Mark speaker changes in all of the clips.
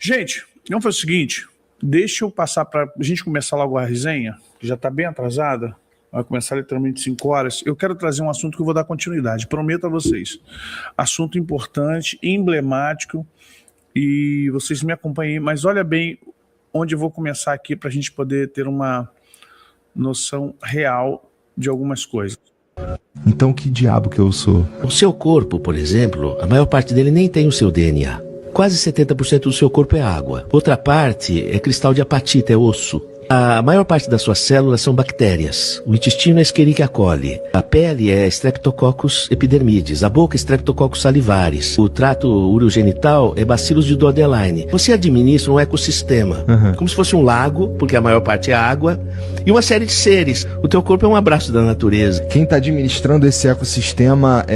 Speaker 1: Gente, vamos fazer o seguinte, deixa eu passar para a gente começar logo a resenha, que já está bem atrasada, vai começar literalmente 5 horas. Eu quero trazer um assunto que eu vou dar continuidade, prometo a vocês. Assunto importante, emblemático, e vocês me acompanhem, mas olha bem onde eu vou começar aqui para a gente poder ter uma noção real de algumas coisas.
Speaker 2: Então que diabo que eu sou?
Speaker 3: O seu corpo, por exemplo, a maior parte dele nem tem o seu DNA. Quase 70% do seu corpo é água. Outra parte é cristal de apatita, é osso. A maior parte das suas células são bactérias. O intestino é Escherichia coli. A pele é Streptococcus epidermidis. A boca é Streptococcus salivaris. O trato urogenital é Bacillus de Dodelaine. Você administra um ecossistema, como se fosse um lago, porque a maior parte é água, e uma série de seres. O teu corpo é um abraço da natureza.
Speaker 2: Quem está administrando esse ecossistema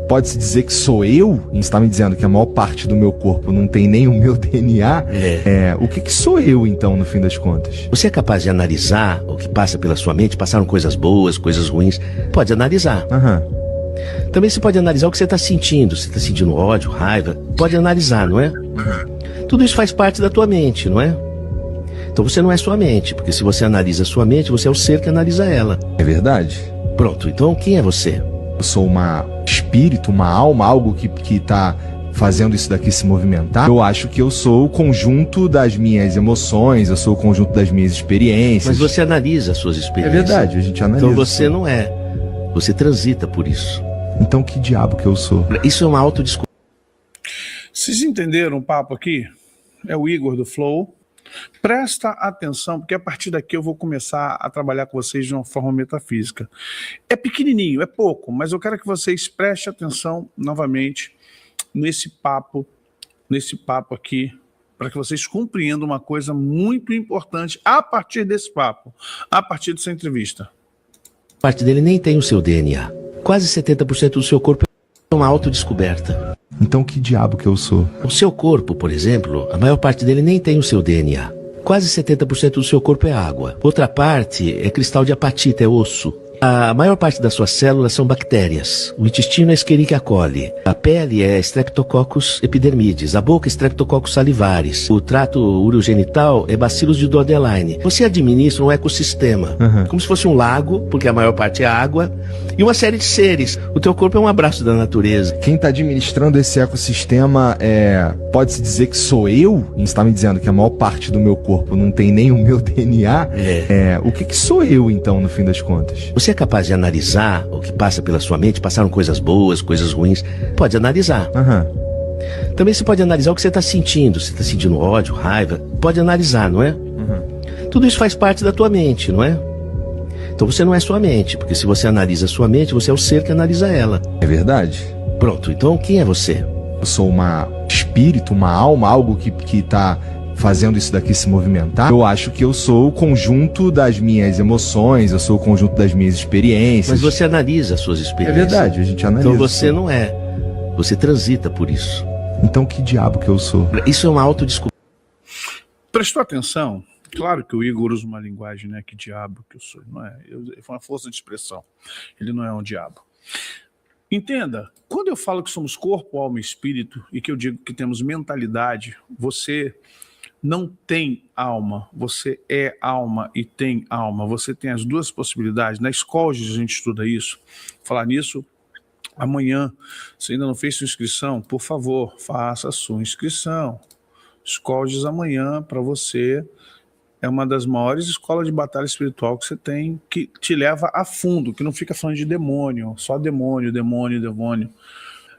Speaker 2: pode-se dizer que sou eu? Você está me dizendo que a maior parte do meu corpo não tem nem o meu DNA? O que sou eu, então, no fim das contas?
Speaker 3: Você é capaz de analisar o que passa pela sua mente? Passaram coisas boas, coisas ruins? Pode analisar. Também você pode analisar o que você está sentindo. Você está sentindo ódio, raiva? Pode analisar, não é? Tudo isso faz parte da tua mente, não é? Então você não é sua mente, porque se você analisa a sua mente, você é o ser que analisa ela.
Speaker 2: É verdade.
Speaker 3: Pronto, então quem é você?
Speaker 2: Eu sou uma espírito, uma alma, algo que está fazendo isso daqui se movimentar. Eu acho que eu sou o conjunto das minhas emoções, eu sou o conjunto das minhas experiências.
Speaker 3: Mas você analisa as suas experiências.
Speaker 2: É verdade, a gente analisa.
Speaker 3: Então você não é. Você transita por isso.
Speaker 2: Então que diabo que eu sou?
Speaker 3: Isso é uma autodescoberta.
Speaker 1: Vocês entenderam o papo aqui? É o Igor do Flow. Presta atenção, porque a partir daqui eu vou começar a trabalhar com vocês de uma forma metafísica. É pequenininho, é pouco, mas eu quero que vocês prestem atenção novamente nesse papo aqui, para que vocês compreendam uma coisa muito importante a partir desse papo, a partir dessa entrevista.
Speaker 3: Parte dele nem tem o seu DNA. Quase 70% do seu corpo é uma autodescoberta.
Speaker 2: Então que diabo que eu sou?
Speaker 3: O seu corpo, por exemplo, a maior parte dele nem tem o seu DNA. Quase 70% do seu corpo é água. Outra parte é cristal de apatita, é osso. A maior parte das suas células são bactérias. O intestino é Escherichia coli. A pele é Streptococcus epidermidis. A boca é Streptococcus salivaris. O trato urogenital é Bacillus de Dodelaine. Você administra um ecossistema, como se fosse um lago, porque a maior parte é água, e uma série de seres. O teu corpo é um abraço da natureza.
Speaker 2: Quem está administrando esse ecossistema pode-se dizer que sou eu? Você está me dizendo que a maior parte do meu corpo não tem nem o meu DNA? O que sou eu, então, no fim das contas?
Speaker 3: Você é capaz de analisar o que passa pela sua mente? Passaram coisas boas, coisas ruins? Pode analisar. Também você pode analisar o que você está sentindo. Você está sentindo ódio, raiva? Pode analisar, não é? Tudo isso faz parte da tua mente, não é? Então você não é sua mente, porque se você analisa a sua mente, você é o ser que analisa ela.
Speaker 2: É verdade.
Speaker 3: Pronto, então quem é você?
Speaker 2: Eu sou uma espírito, uma alma, algo que está fazendo isso daqui se movimentar. Eu acho que eu sou o conjunto das minhas emoções, eu sou o conjunto das minhas experiências.
Speaker 3: Mas você analisa as suas experiências.
Speaker 2: É verdade, a gente analisa.
Speaker 3: Então você não é. Você transita por isso.
Speaker 2: Então que diabo que eu sou?
Speaker 3: Isso é uma autodescoberta.
Speaker 1: Prestou atenção? Claro que o Igor usa uma linguagem, né? Que diabo que eu sou. Não é? Foi uma força de expressão. Ele não é um diabo. Entenda, quando eu falo que somos corpo, alma e espírito, e que eu digo que temos mentalidade, você não tem alma, você é alma e tem alma, você tem as duas possibilidades. Na escola a gente estuda isso. Falar nisso, amanhã, se ainda não fez sua inscrição, por favor, faça a sua inscrição. Escolas amanhã para você é uma das maiores escolas de batalha espiritual que você tem, que te leva a fundo, que não fica falando de demônio, só demônio, demônio, demônio.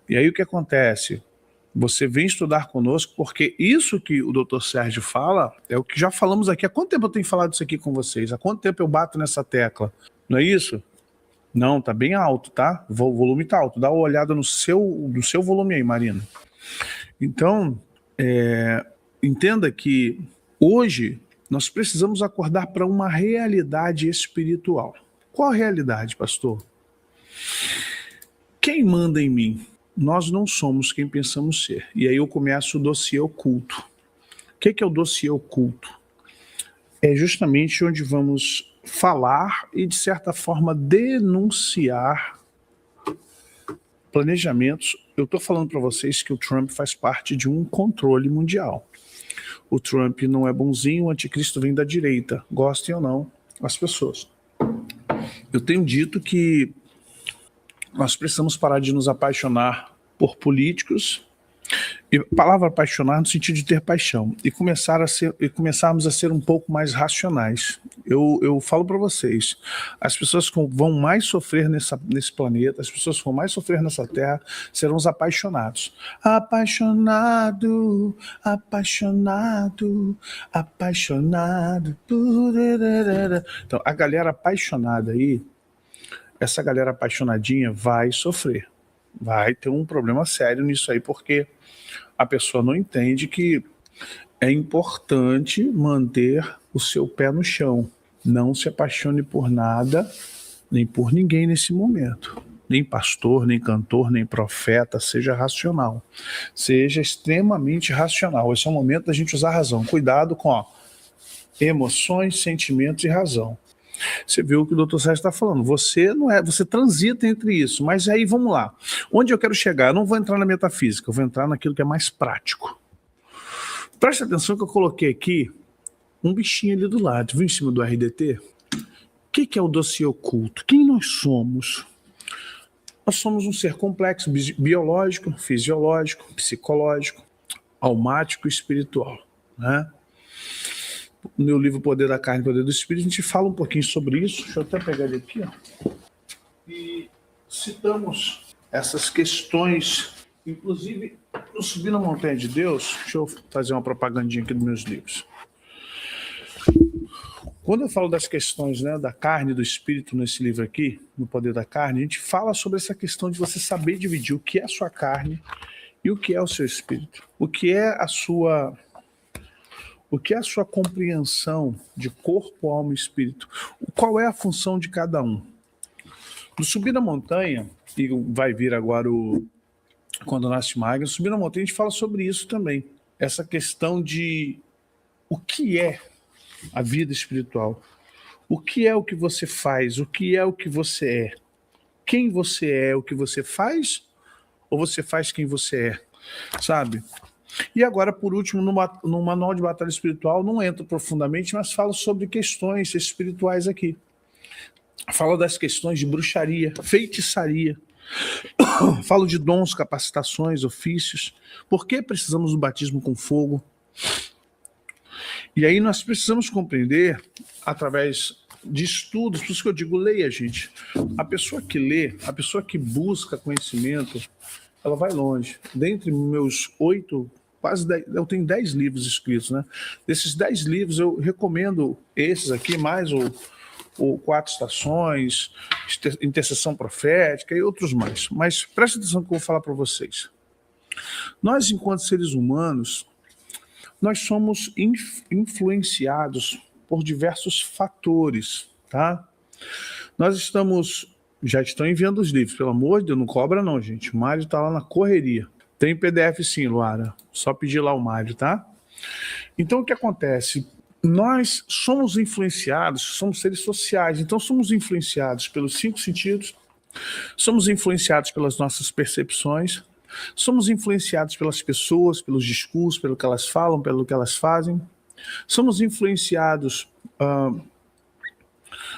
Speaker 1: E aí o que acontece? Você vem estudar conosco, porque isso que o Dr. Sérgio fala é o que já falamos aqui. Há quanto tempo eu tenho falado isso aqui com vocês? Há quanto tempo eu bato nessa tecla? Não é isso? Não, tá bem alto, tá? O volume tá alto. Dá uma olhada no seu volume aí, Marina. Então, entenda que hoje nós precisamos acordar para uma realidade espiritual. Qual a realidade, pastor? Quem manda em mim? Nós não somos quem pensamos ser. E aí eu começo o dossiê oculto. O que é o dossiê oculto? É justamente onde vamos falar e, de certa forma, denunciar planejamentos. Eu estou falando para vocês que o Trump faz parte de um controle mundial. o Trump não é bonzinho, o anticristo vem da direita, gostem ou não as pessoas. Eu tenho dito que nós precisamos parar de nos apaixonar por políticos, e a palavra apaixonar no sentido de ter paixão, e começarmos a ser um pouco mais racionais. Eu falo para vocês, as pessoas que vão mais sofrer nesse planeta, as pessoas que vão mais sofrer nessa terra, serão os apaixonados. Apaixonado, apaixonado, apaixonado. Então, a galera apaixonada aí, essa galera apaixonadinha vai sofrer. Vai ter um problema sério nisso aí, porque a pessoa não entende que é importante manter o seu pé no chão. Não se apaixone por nada, nem por ninguém nesse momento. Nem pastor, nem cantor, nem profeta, seja racional. Seja extremamente racional. Esse é o momento da gente usar a razão. Cuidado com emoções, sentimentos e razão. Você viu o que o Dr. Sérgio está falando. Você não é, você transita entre isso. Mas aí vamos lá. Onde eu quero chegar? Eu não vou entrar na metafísica, eu vou entrar naquilo que é mais prático. Preste atenção que eu coloquei aqui um bichinho ali do lado. Viu em cima do RDT? O que é o dossiê oculto? Quem nós somos? Nós somos um ser complexo, biológico, fisiológico, psicológico, almático e espiritual, né? No meu livro Poder da Carne e Poder do Espírito, a gente fala um pouquinho sobre isso. Deixa eu até pegar ele aqui, ó. E citamos essas questões, inclusive no Subir na Montanha de Deus. Deixa eu fazer uma propagandinha aqui dos meus livros. Quando eu falo das questões, né, da carne e do espírito nesse livro aqui, no Poder da Carne, a gente fala sobre essa questão de você saber dividir o que é a sua carne e o que é o seu espírito. O que é a sua compreensão de corpo, alma e espírito? Qual é a função de cada um? No Subir na Montanha, e vai vir agora quando nasce Magno, Subir na Montanha a gente fala sobre isso também. Essa questão de o que é a vida espiritual. O que é o que você faz? O que é o que você é? Quem você é, o que você faz? Ou você faz quem você é? Sabe? E agora, por último, no Manual de Batalha Espiritual, não entro profundamente, mas falo sobre questões espirituais aqui. Falo das questões de bruxaria, feitiçaria. Falo de dons, capacitações, ofícios. Por que precisamos do batismo com fogo? E aí nós precisamos compreender, através de estudos, por isso que eu digo, leia, gente. A pessoa que lê, a pessoa que busca conhecimento, ela vai longe. Dentre meus 8, quase 10, eu tenho 10 livros escritos, né? Desses 10 livros, eu recomendo esses aqui, mais o 4 Estações, Intercessão Profética e outros mais. Mas preste atenção que eu vou falar para vocês. Nós, enquanto seres humanos, nós somos influenciados por diversos fatores, tá? Nós já estão enviando os livros, pelo amor de Deus, não cobra não, gente. O Mário tá lá na correria. Tem PDF sim, Luara. Só pedir lá o Mário, tá? Então, o que acontece? Nós somos influenciados, somos seres sociais, então somos influenciados pelos 5 sentidos, somos influenciados pelas nossas percepções, somos influenciados pelas pessoas, pelos discursos, pelo que elas falam, pelo que elas fazem. Somos influenciados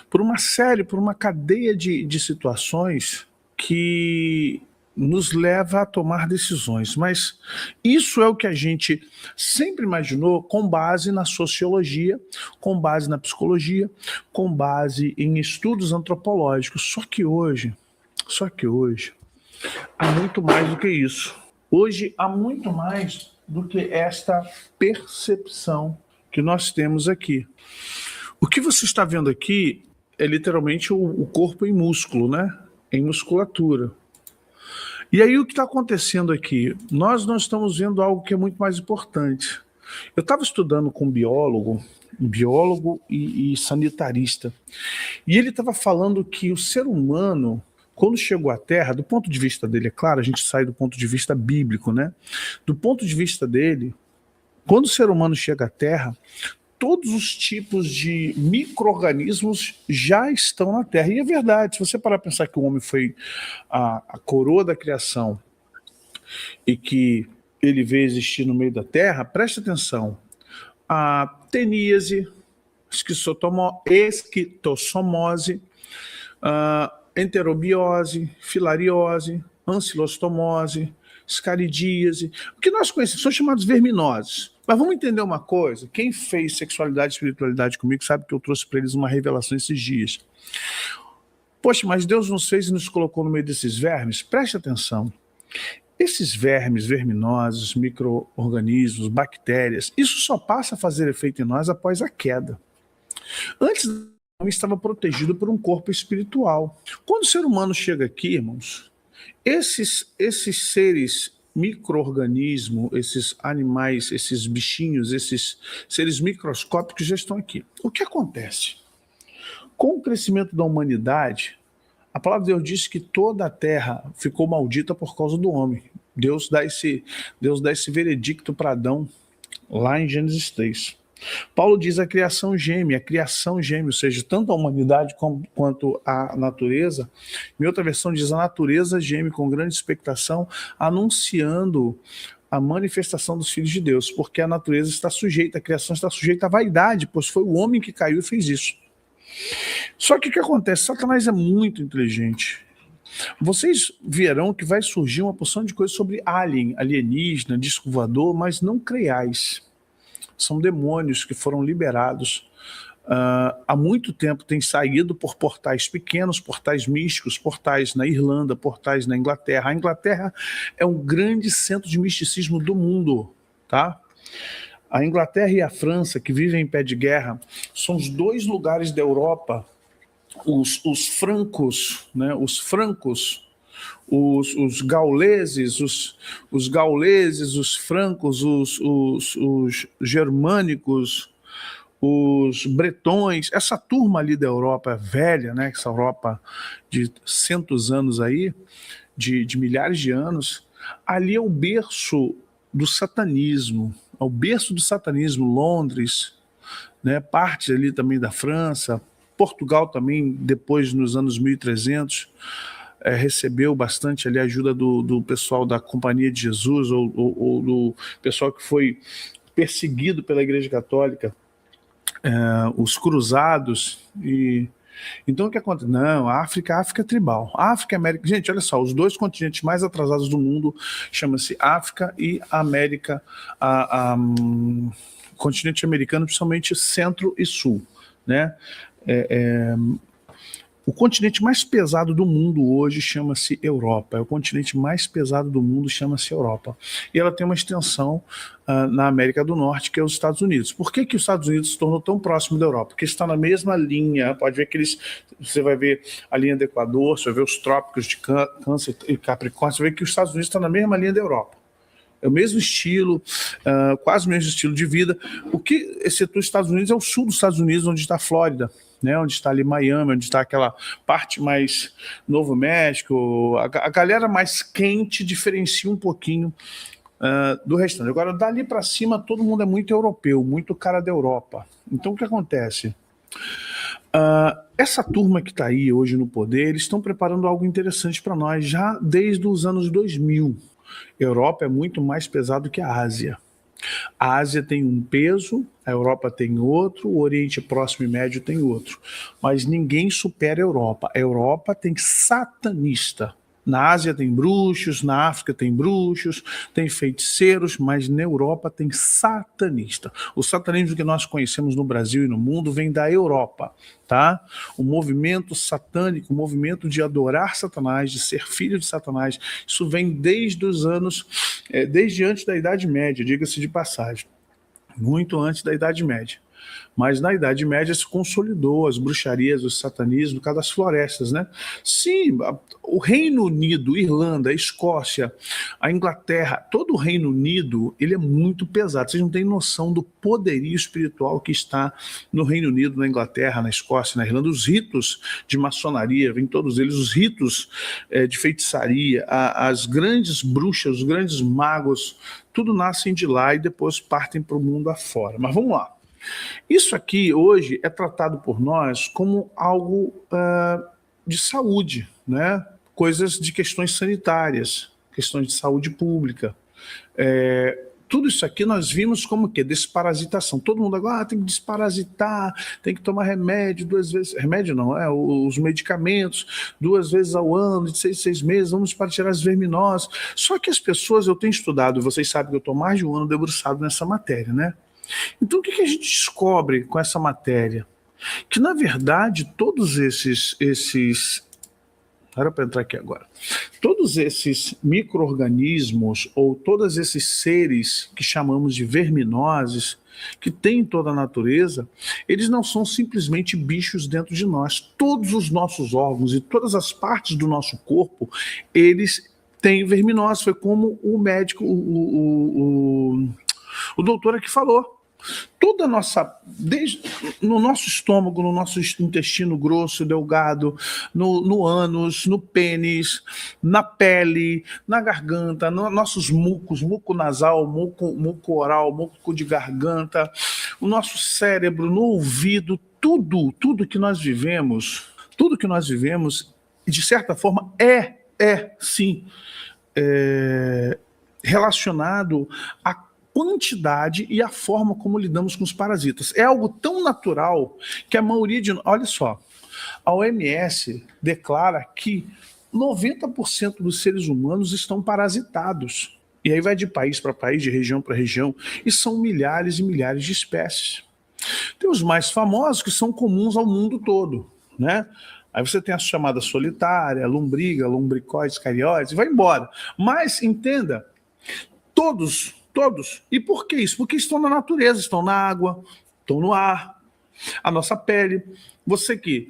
Speaker 1: por uma cadeia de situações que nos leva a tomar decisões. Mas isso é o que a gente sempre imaginou com base na sociologia, com base na psicologia, com base em estudos antropológicos. Só que hoje, há muito mais do que isso. Hoje há muito mais do que esta percepção que nós temos aqui. O que você está vendo aqui é literalmente o corpo em músculo, né? Em musculatura. E aí o que está acontecendo aqui? Nós não estamos vendo algo que é muito mais importante. Eu estava estudando com um biólogo e sanitarista, e ele estava falando que o ser humano, quando chegou à Terra, do ponto de vista dele, é claro, a gente sai do ponto de vista bíblico, né? Do ponto de vista dele, quando o ser humano chega à Terra, todos os tipos de micro-organismos já estão na Terra. E é verdade, se você parar para pensar que o homem foi a coroa da criação e que ele veio existir no meio da Terra, preste atenção. a teníase, esquistossomose, enterobiose, filariose, ancilostomose, escaridíase. O que nós conhecemos são chamados verminoses. Mas vamos entender uma coisa. Quem fez sexualidade e espiritualidade comigo sabe que eu trouxe para eles uma revelação esses dias. Poxa, mas Deus nos fez e nos colocou no meio desses vermes? Preste atenção. Esses vermes, verminosos, micro-organismos, bactérias, isso só passa a fazer efeito em nós após a queda. Antes, o homem estava protegido por um corpo espiritual. Quando o ser humano chega aqui, irmãos, esses seres micro-organismos, esses animais, esses bichinhos, esses seres microscópicos já estão aqui. O que acontece? Com o crescimento da humanidade, a palavra de Deus diz que toda a terra ficou maldita por causa do homem. Deus dá esse veredicto para Adão lá em Gênesis 3. Paulo diz a criação geme, ou seja, tanto a humanidade quanto a natureza. Em outra versão diz a natureza geme com grande expectação, anunciando a manifestação dos filhos de Deus, porque a natureza está sujeita, a criação está sujeita à vaidade, pois foi o homem que caiu e fez isso. Só que o que acontece? Satanás é muito inteligente. Vocês verão que vai surgir uma porção de coisas sobre alienígena, disco voador, mas não creiais. São demônios que foram liberados. Há muito tempo têm saído por portais pequenos, portais místicos, portais na Irlanda, portais na Inglaterra. A Inglaterra é um grande centro de misticismo do mundo, tá? A Inglaterra e a França, que vivem em pé de guerra, são os dois lugares da Europa, os francos, né? Os gauleses, os francos, os germânicos, os bretões, essa turma ali da Europa velha, né? Essa Europa de centos anos aí, de milhares de anos, ali é o berço do satanismo, Londres, né? Parte ali também da França, Portugal também, depois nos anos 1300, recebeu bastante ali a ajuda do pessoal da Companhia de Jesus, ou do pessoal que foi perseguido pela Igreja Católica, os cruzados. Então o que acontece? Não, a África é tribal. A África e a América... Gente, olha só, os dois continentes mais atrasados do mundo chama-se África e América, continente americano, principalmente centro e sul, né? O continente mais pesado do mundo hoje chama-se Europa. O continente mais pesado do mundo chama-se Europa. E ela tem uma extensão na América do Norte, que é os Estados Unidos. Por que os Estados Unidos se tornou tão próximo da Europa? Porque está na mesma linha. Pode ver que você vai ver a linha do Equador, você vai ver os trópicos de Câncer e Capricórnio, você vai ver que os Estados Unidos estão na mesma linha da Europa. É o mesmo estilo, quase o mesmo estilo de vida. O que excetua os Estados Unidos é o sul dos Estados Unidos, onde está a Flórida, né? Onde está ali Miami, onde está aquela parte mais Novo México. A galera mais quente diferencia um pouquinho do restante. Agora, dali para cima, todo mundo é muito europeu, muito cara da Europa. Então, o que acontece? Essa turma que está aí hoje no poder, eles estão preparando algo interessante para nós já desde os anos 2000. Europa é muito mais pesado que a Ásia. A Ásia tem um peso, a Europa tem outro, o Oriente Próximo e Médio tem outro. Mas ninguém supera a Europa. A Europa tem satanista. Na Ásia tem bruxos, na África tem bruxos, tem feiticeiros, mas na Europa tem satanista. O satanismo que nós conhecemos no Brasil e no mundo vem da Europa, tá? O movimento satânico, o movimento de adorar Satanás, de ser filho de Satanás, isso vem desde os anos, desde antes da Idade Média, diga-se de passagem, muito antes da Idade Média. Mas na Idade Média se consolidou as bruxarias, os satanismos, por causa das florestas, né? Sim, o Reino Unido, Irlanda, Escócia, a Inglaterra, todo o Reino Unido, ele é muito pesado. Vocês não têm noção do poderio espiritual que está no Reino Unido, na Inglaterra, na Escócia, na Irlanda. Os ritos de maçonaria, vem todos eles, os ritos de feitiçaria, as grandes bruxas, os grandes magos, tudo nascem de lá e depois partem para o mundo afora. Mas vamos lá. Isso aqui hoje é tratado por nós como algo de saúde, né? Coisas de questões sanitárias, questões de saúde pública. Tudo isso aqui nós vimos como o quê? Desparasitação. Todo mundo agora tem que desparasitar, tem que tomar remédio 2 vezes. Remédio não, os medicamentos 2 vezes ao ano, de 6 meses, vamos para tirar as verminoses. Só que as pessoas, eu tenho estudado, vocês sabem que eu estou mais de um ano debruçado nessa matéria, né? Então o que a gente descobre com essa matéria? Que na verdade todos esses era para entrar aqui agora. Todos esses micro-organismos ou todos esses seres que chamamos de verminoses, que tem em toda a natureza, eles não são simplesmente bichos dentro de nós. Todos os nossos órgãos e todas as partes do nosso corpo, eles têm verminose. Foi como o médico, o doutor aqui falou. Toda a nossa, desde no nosso estômago, no nosso intestino grosso, delgado, no ânus, no pênis, na pele, na garganta, nossos mucos, muco nasal, muco oral, muco de garganta, o nosso cérebro, no ouvido, tudo que nós vivemos, de certa forma, sim, relacionado a quantidade e a forma como lidamos com os parasitas. É algo tão natural que a maioria de... Olha só, a OMS declara que 90% dos seres humanos estão parasitados. E aí vai de país para país, de região para região, e são milhares e milhares de espécies. Tem os mais famosos que são comuns ao mundo todo, né? Aí você tem a chamada solitária, lombriga, lombricóides, carioides, e vai embora. Mas entenda, todos. E por que isso? Porque estão na natureza, estão na água, estão no ar, a nossa pele. Você que,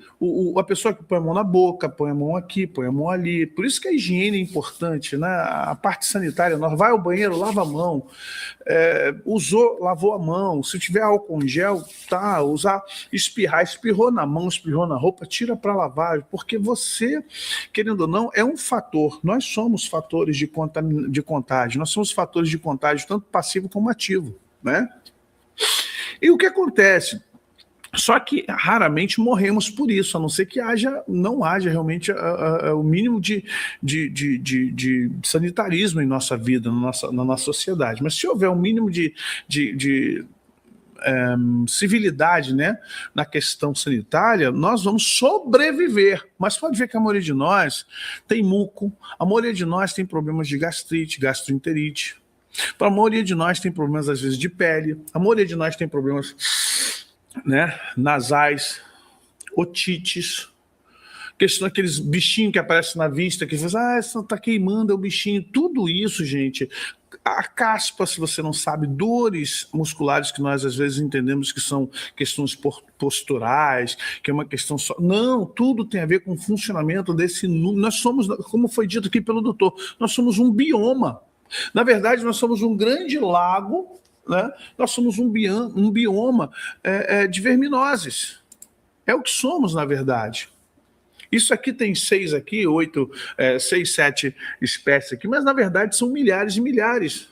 Speaker 1: a pessoa que põe a mão na boca, põe a mão aqui, põe a mão ali. Por isso que a higiene é importante, né? A parte sanitária, nós vai ao banheiro, lava a mão. Lavou a mão. Se tiver álcool em gel, tá, usar, espirrou na mão, espirrou na roupa, tira para lavar. Porque você, querendo ou não, é um fator. Nós somos fatores de contágio. Nós somos fatores de contágio, tanto passivo como ativo, né? E o que acontece? Só que raramente morremos por isso, a não ser que não haja realmente o mínimo de sanitarismo em nossa vida, na nossa sociedade. Mas se houver um mínimo de civilidade, né, na questão sanitária, nós vamos sobreviver. Mas pode ver que a maioria de nós tem muco, a maioria de nós tem problemas de gastrite, gastroenterite, a maioria de nós tem problemas às vezes de pele, a maioria de nós tem problemas, né, nasais, otites, questão daqueles bichinhos que aparecem na vista, que você tá queimando, é o bichinho, tudo isso, gente, a caspa, se você não sabe, dores musculares que nós às vezes entendemos que são questões posturais, que é uma questão só, não, tudo tem a ver com o funcionamento desse, nós somos, como foi dito aqui pelo doutor, nós somos um bioma, na verdade nós somos um grande lago, né? Nós somos um bioma de verminoses. É o que somos, na verdade. Isso aqui tem 6 aqui, 8, 6, 7 espécies aqui, mas na verdade são milhares e milhares.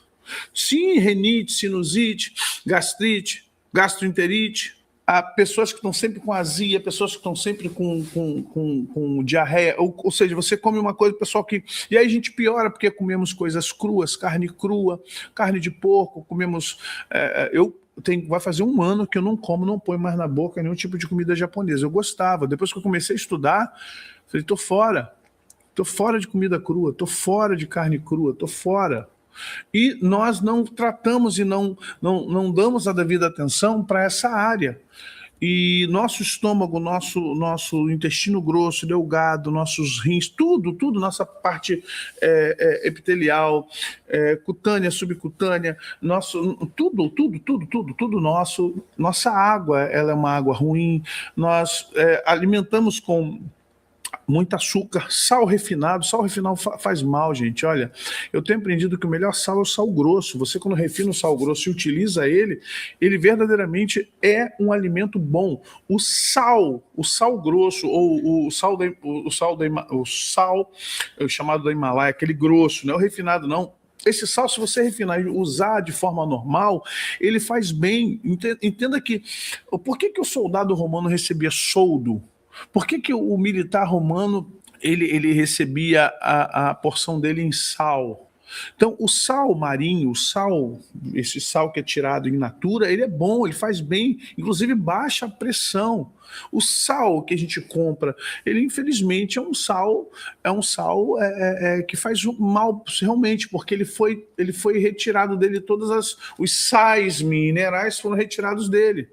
Speaker 1: Sim, renite, sinusite, gastrite, gastroenterite. Há pessoas que estão sempre com azia, pessoas que estão sempre com diarreia, ou seja, você come uma coisa, pessoal, que... E aí a gente piora porque comemos coisas cruas, carne crua, carne de porco, comemos... vai fazer 1 ano que eu não ponho mais na boca nenhum tipo de comida japonesa. Eu gostava, depois que eu comecei a estudar, falei, tô fora de comida crua, tô fora de carne crua, tô fora. E nós não tratamos e não damos a devida atenção para essa área. E nosso estômago, nosso intestino grosso, delgado, nossos rins, tudo, nossa parte epitelial, cutânea, subcutânea, tudo nossa água, ela é uma água ruim, nós alimentamos com muito açúcar, sal refinado faz mal, gente. Olha, eu tenho aprendido que o melhor sal é o sal grosso. Você, quando refina o sal grosso e utiliza ele verdadeiramente é um alimento bom. O sal grosso, ou o sal chamado da Himalaia, aquele grosso, não é o refinado, não. Esse sal, se você refinar e usar de forma normal, ele faz bem. Entenda que... Por que o soldado romano recebia soldo? Por que o militar romano ele recebia a porção dele em sal? Então, o sal marinho, esse sal que é tirado in natura, ele é bom, ele faz bem, inclusive baixa a pressão. O sal que a gente compra, ele infelizmente é um sal que faz mal realmente, porque ele foi retirado dele, os sais minerais foram retirados dele.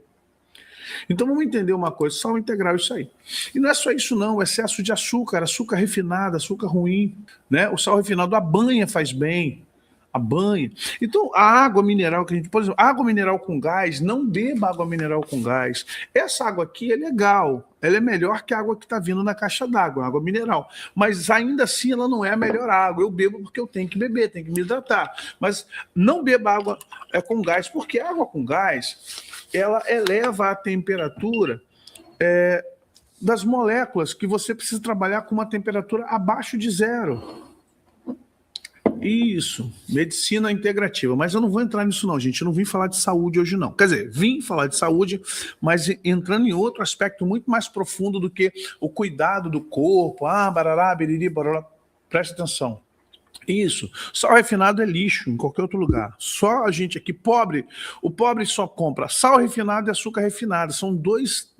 Speaker 1: Então vamos entender uma coisa, sal integral, isso aí. E não é só isso não, o excesso de açúcar refinado, açúcar ruim, né? O sal refinado, a banha faz bem, a banha. Então a água mineral que a gente, por exemplo, água mineral com gás, não beba água mineral com gás. Essa água aqui é legal, ela é melhor que a água que está vindo na caixa d'água, água mineral. Mas ainda assim ela não é a melhor água. Eu bebo porque eu tenho que beber, tenho que me hidratar. Mas não beba água com gás, porque a água com gás ela eleva a temperatura das moléculas, que você precisa trabalhar com uma temperatura abaixo de 0. Isso, medicina integrativa. Mas eu não vou entrar nisso não, gente. Eu não vim falar de saúde hoje não. Quer dizer, vim falar de saúde, mas entrando em outro aspecto muito mais profundo do que o cuidado do corpo. Barará, biriri, barará. Presta atenção. Isso, sal refinado é lixo em qualquer outro lugar. Só a gente aqui, o pobre só compra sal refinado e açúcar refinado. São dois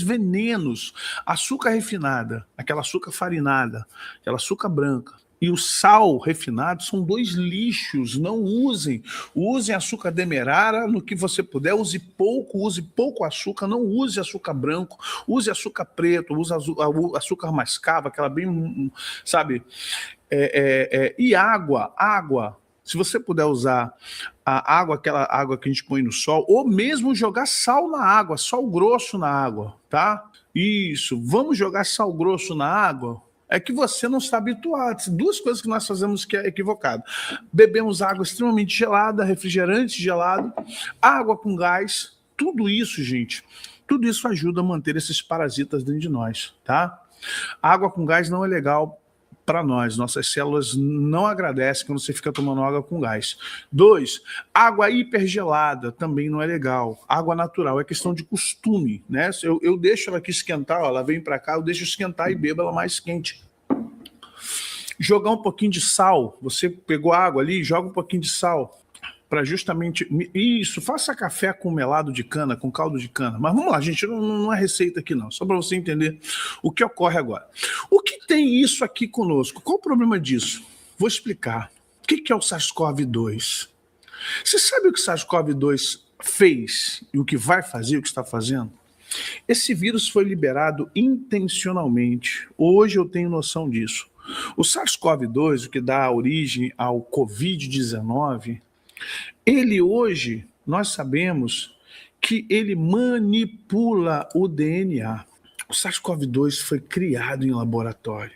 Speaker 1: venenos. Açúcar refinada, aquela açúcar farinada, aquela açúcar branca, e o sal refinado são dois lixos. Não usem. Usem açúcar demerara no que você puder. Use pouco açúcar. Não use açúcar branco. Use açúcar preto. Use açúcar mascavo, aquela bem, sabe? E água. Se você puder usar a água, aquela água que a gente põe no sol, ou mesmo jogar sal na água, sal grosso na água, tá? Isso. Vamos jogar sal grosso na água? É que você não está habituado. Duas coisas que nós fazemos que é equivocado. Bebemos água extremamente gelada, refrigerante gelado, água com gás, tudo isso, gente, tudo isso ajuda a manter esses parasitas dentro de nós, tá? Água com gás não é legal para nós, nossas células não agradecem quando você fica tomando água com gás. 2, água hipergelada também não é legal. Água natural é questão de costume, né? Eu deixo ela aqui esquentar, ó, ela vem para cá, eu deixo esquentar e bebo ela mais quente. Jogar um pouquinho de sal, você pegou água ali, joga um pouquinho de sal, para justamente isso, faça café com melado de cana, com caldo de cana. Mas vamos lá, gente, não é receita aqui não, só para você entender o que ocorre agora. O que tem isso aqui conosco? Qual o problema disso? Vou explicar. O que é o SARS-CoV-2? Você sabe o que o SARS-CoV-2 fez e o que vai fazer, o que está fazendo? Esse vírus foi liberado intencionalmente. Hoje eu tenho noção disso. O SARS-CoV-2, o que dá origem ao Covid-19, ele hoje, nós sabemos que ele manipula o DNA. O SARS-CoV-2 foi criado em laboratório.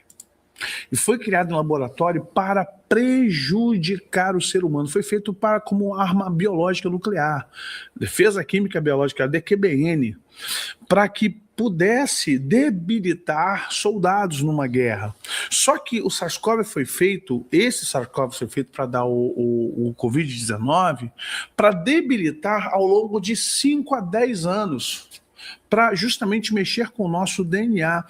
Speaker 1: E foi criado em laboratório para prejudicar o ser humano. Foi feito como arma biológica nuclear, defesa química biológica, DQBN, para que pudesse debilitar soldados numa guerra. Só que o SARS-CoV foi feito, para dar o Covid-19, para debilitar ao longo de 5 a 10 anos, para justamente mexer com o nosso DNA.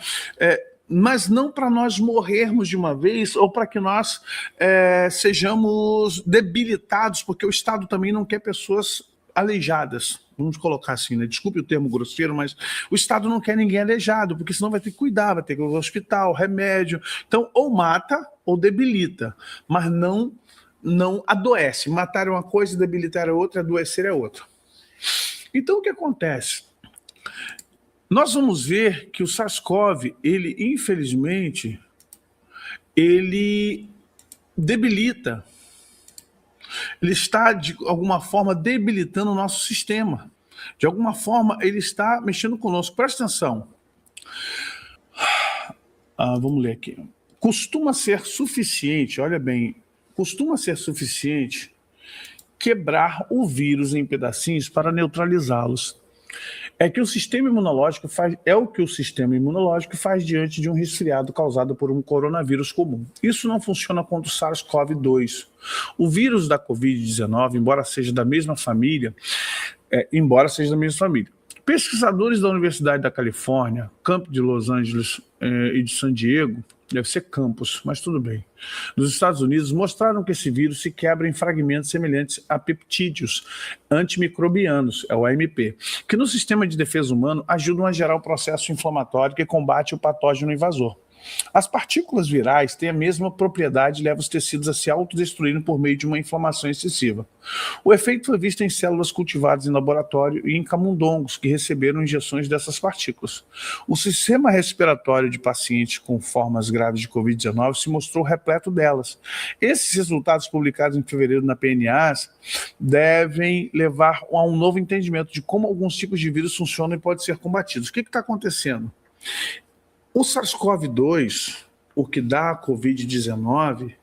Speaker 1: Mas não para nós morrermos de uma vez ou para que nós sejamos debilitados, porque o Estado também não quer pessoas aleijadas. Vamos colocar assim, né? Desculpe o termo grosseiro, mas o Estado não quer ninguém aleijado, porque senão vai ter que cuidar, vai ter que ir ao hospital, remédio. Então, ou mata ou debilita, mas não adoece. Matar é uma coisa, debilitar é outra, adoecer é outra. Então, o que acontece? Nós vamos ver que o SARS-CoV, ele, infelizmente, ele debilita. Ele está, de alguma forma, debilitando o nosso sistema. De alguma forma, ele está mexendo conosco. Presta atenção. Vamos ler aqui. Costuma ser suficiente, olha bem, costuma ser suficiente quebrar o vírus em pedacinhos para neutralizá-los. É o que o sistema imunológico faz diante de um resfriado causado por um coronavírus comum. Isso não funciona contra o SARS-CoV-2. O vírus da Covid-19, embora seja da mesma família, pesquisadores da Universidade da Califórnia, Campo de Los Angeles e de San Diego, Deve ser campus, mas tudo bem. Nos Estados Unidos, mostraram que esse vírus se quebra em fragmentos semelhantes a peptídeos antimicrobianos, é o AMP, que no sistema de defesa humano ajudam a gerar o processo inflamatório que combate o patógeno invasor. As partículas virais têm a mesma propriedade e levam os tecidos a se autodestruírem por meio de uma inflamação excessiva. O efeito foi visto em células cultivadas em laboratório e em camundongos que receberam injeções dessas partículas. O sistema respiratório de pacientes com formas graves de Covid-19 se mostrou repleto delas. Esses resultados publicados em fevereiro na PNAS devem levar a um novo entendimento de como alguns tipos de vírus funcionam e podem ser combatidos. O que está acontecendo? O SARS-CoV-2, o que dá a Covid-19,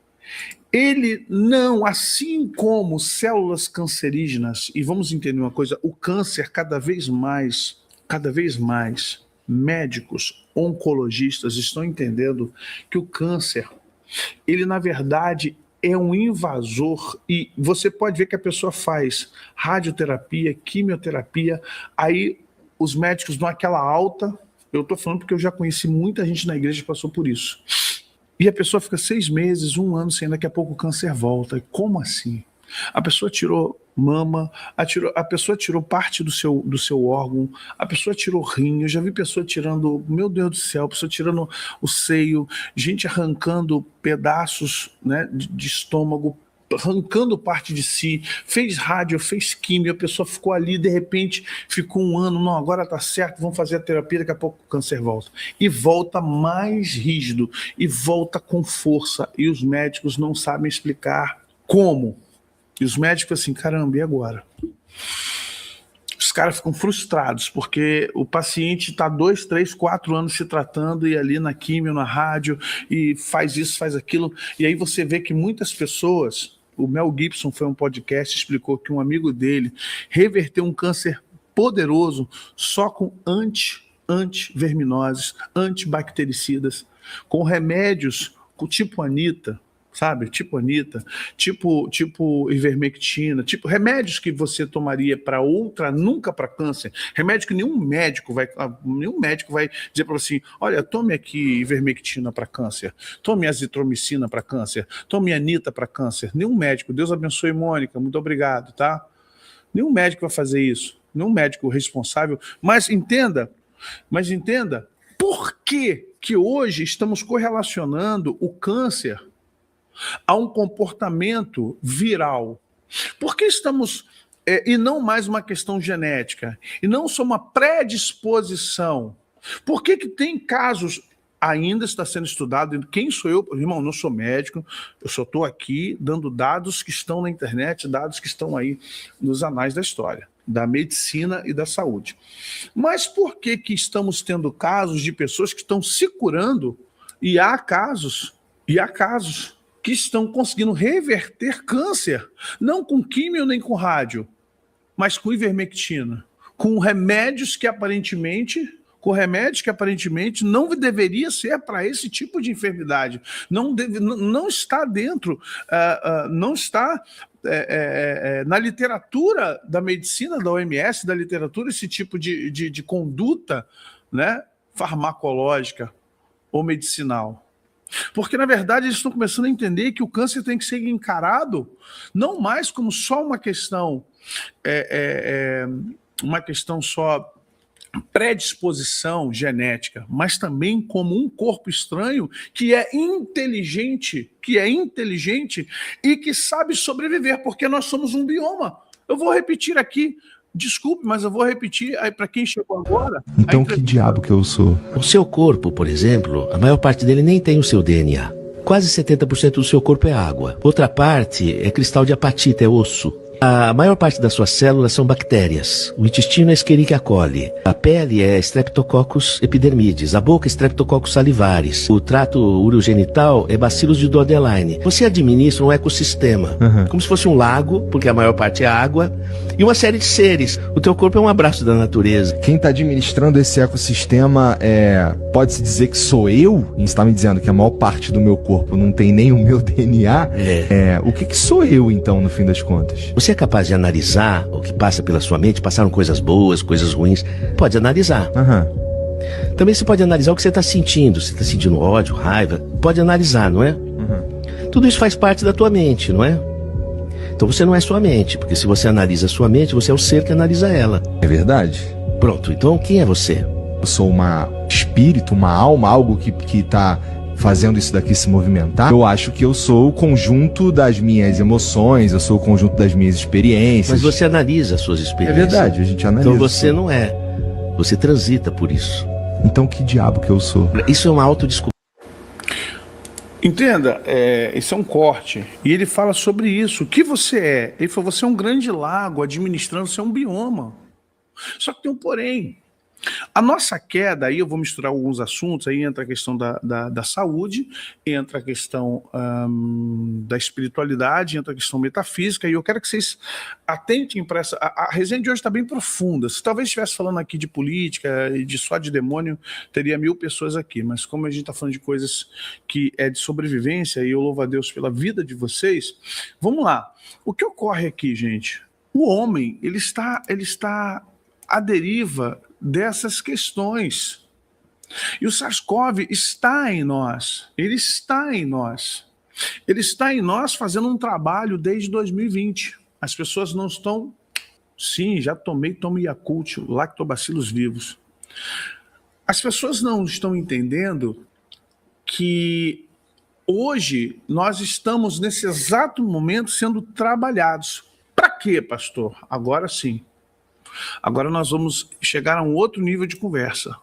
Speaker 1: ele não, assim como células cancerígenas, e vamos entender uma coisa, o câncer cada vez mais, médicos, oncologistas estão entendendo que o câncer, ele na verdade é um invasor, e você pode ver que a pessoa faz radioterapia, quimioterapia, aí os médicos dão aquela alta. Eu estou falando porque eu já conheci muita gente na igreja que passou por isso. E a pessoa fica 6 meses, 1 ano sem, daqui a pouco o câncer volta. Como assim? A pessoa tirou mama, a pessoa tirou parte do seu órgão, a pessoa tirou rim, eu já vi pessoa tirando, meu Deus do céu, pessoa tirando o seio, gente arrancando pedaços, né, de estômago, arrancando parte de si, fez rádio, fez químio, a pessoa ficou ali, de repente ficou 1 ano, não, agora tá certo, vamos fazer a terapia, daqui a pouco o câncer volta. E volta mais rígido, e volta com força, e os médicos não sabem explicar como. E os médicos assim, caramba, e agora? Os caras ficam frustrados, porque o paciente está 2, 3, 4 anos se tratando, e ali na químio, na rádio, e faz isso, faz aquilo, e aí você vê que muitas pessoas... O Mel Gibson foi um podcast, explicou que um amigo dele reverteu um câncer poderoso só com antiverminoses, antibactericidas, com remédios tipo Anitta, sabe? Tipo Anitta, tipo ivermectina, tipo remédios que você tomaria para outra, nunca para câncer. Remédio que nenhum médico vai dizer para você, olha, tome aqui ivermectina para câncer, tome azitromicina para câncer, tome Anitta para câncer. Nenhum médico, Deus abençoe Mônica, muito obrigado, tá? Nenhum médico vai fazer isso, nenhum médico responsável, mas entenda, por que hoje estamos correlacionando o câncer a um comportamento viral? Por que estamos, e não mais uma questão genética, e não só uma predisposição? Por que tem casos, ainda está sendo estudado, quem sou eu? Irmão, não sou médico, eu só estou aqui dando dados que estão na internet, dados que estão aí nos anais da história, da medicina e da saúde. Mas por que estamos tendo casos de pessoas que estão se curando, e há casos que estão conseguindo reverter câncer, não com químio nem com rádio, mas com ivermectina, com remédios que aparentemente não deveria ser para esse tipo de enfermidade, não está dentro, não está na literatura da medicina, da OMS, da literatura, esse tipo de conduta, né, farmacológica ou medicinal. Porque, na verdade, eles estão começando a entender que o câncer tem que ser encarado não mais como só uma questão só predisposição genética, mas também como um corpo estranho que é inteligente e que sabe sobreviver, porque nós somos um bioma. Eu vou repetir aqui, desculpe, mas eu vou repetir para quem chegou agora.
Speaker 2: Então que diabo que eu sou?
Speaker 3: O seu corpo, por exemplo, a maior parte dele nem tem o seu DNA. Quase 70% do seu corpo é água. Outra parte é cristal de apatita, é osso. A maior parte das suas células são bactérias. O intestino é Escherichia coli. A pele é Streptococcus epidermidis. A boca é Streptococcus salivaris. O trato urogenital é Bacillus de Dodelaine. Você administra um ecossistema, como se fosse um lago, porque a maior parte é água, e uma série de seres. O teu corpo é um abraço da natureza.
Speaker 2: Quem está administrando esse ecossistema pode-se dizer que sou eu? Você está me dizendo que a maior parte do meu corpo não tem nem o meu DNA? O que sou eu, então, no fim das contas?
Speaker 3: Você é capaz de analisar o que passa pela sua mente? Passaram coisas boas, coisas ruins? Pode analisar. Também você pode analisar o que você está sentindo. Se está sentindo ódio, raiva, pode analisar, não é? Tudo isso faz parte da tua mente, não é? Então você não é sua mente, porque se você analisa a sua mente, você é o ser que analisa ela.
Speaker 2: É verdade?
Speaker 3: Pronto, então quem é você?
Speaker 2: Eu sou uma espírito, uma alma, algo que tá fazendo isso daqui se movimentar. Eu acho que eu sou o conjunto das minhas emoções, eu sou o conjunto das minhas experiências.
Speaker 3: Mas você analisa as suas
Speaker 2: É
Speaker 3: experiências.
Speaker 2: verdade, a gente analisa.
Speaker 3: Então você não é. Você transita por isso.
Speaker 2: Então que diabo que eu sou?
Speaker 3: Isso é uma autodescoberta.
Speaker 1: Entenda, esse é um corte. E ele fala sobre isso. O que você é? Ele falou, você é um grande lago administrando, você é um bioma. Só que tem um porém. A nossa queda, aí eu vou misturar alguns assuntos, aí entra a questão da saúde, entra a questão da espiritualidade, entra a questão metafísica, e eu quero que vocês atentem para essa... A resenha de hoje está bem profunda. Se talvez estivesse falando aqui de política e só de demônio, teria 1000 pessoas aqui, mas como a gente está falando de coisas que é de sobrevivência, e eu louvo a Deus pela vida de vocês, vamos lá. O que ocorre aqui, gente? O homem, ele está à deriva dessas questões. E o SARS-CoV está em nós. Ele está em nós. Ele está em nós fazendo um trabalho desde 2020. As pessoas não estão... Sim, já tomei Yakult, lactobacilos vivos. As pessoas não estão entendendo que hoje nós estamos, nesse exato momento, sendo trabalhados. Para quê, pastor? Agora sim. Agora nós vamos chegar a um outro nível de conversa,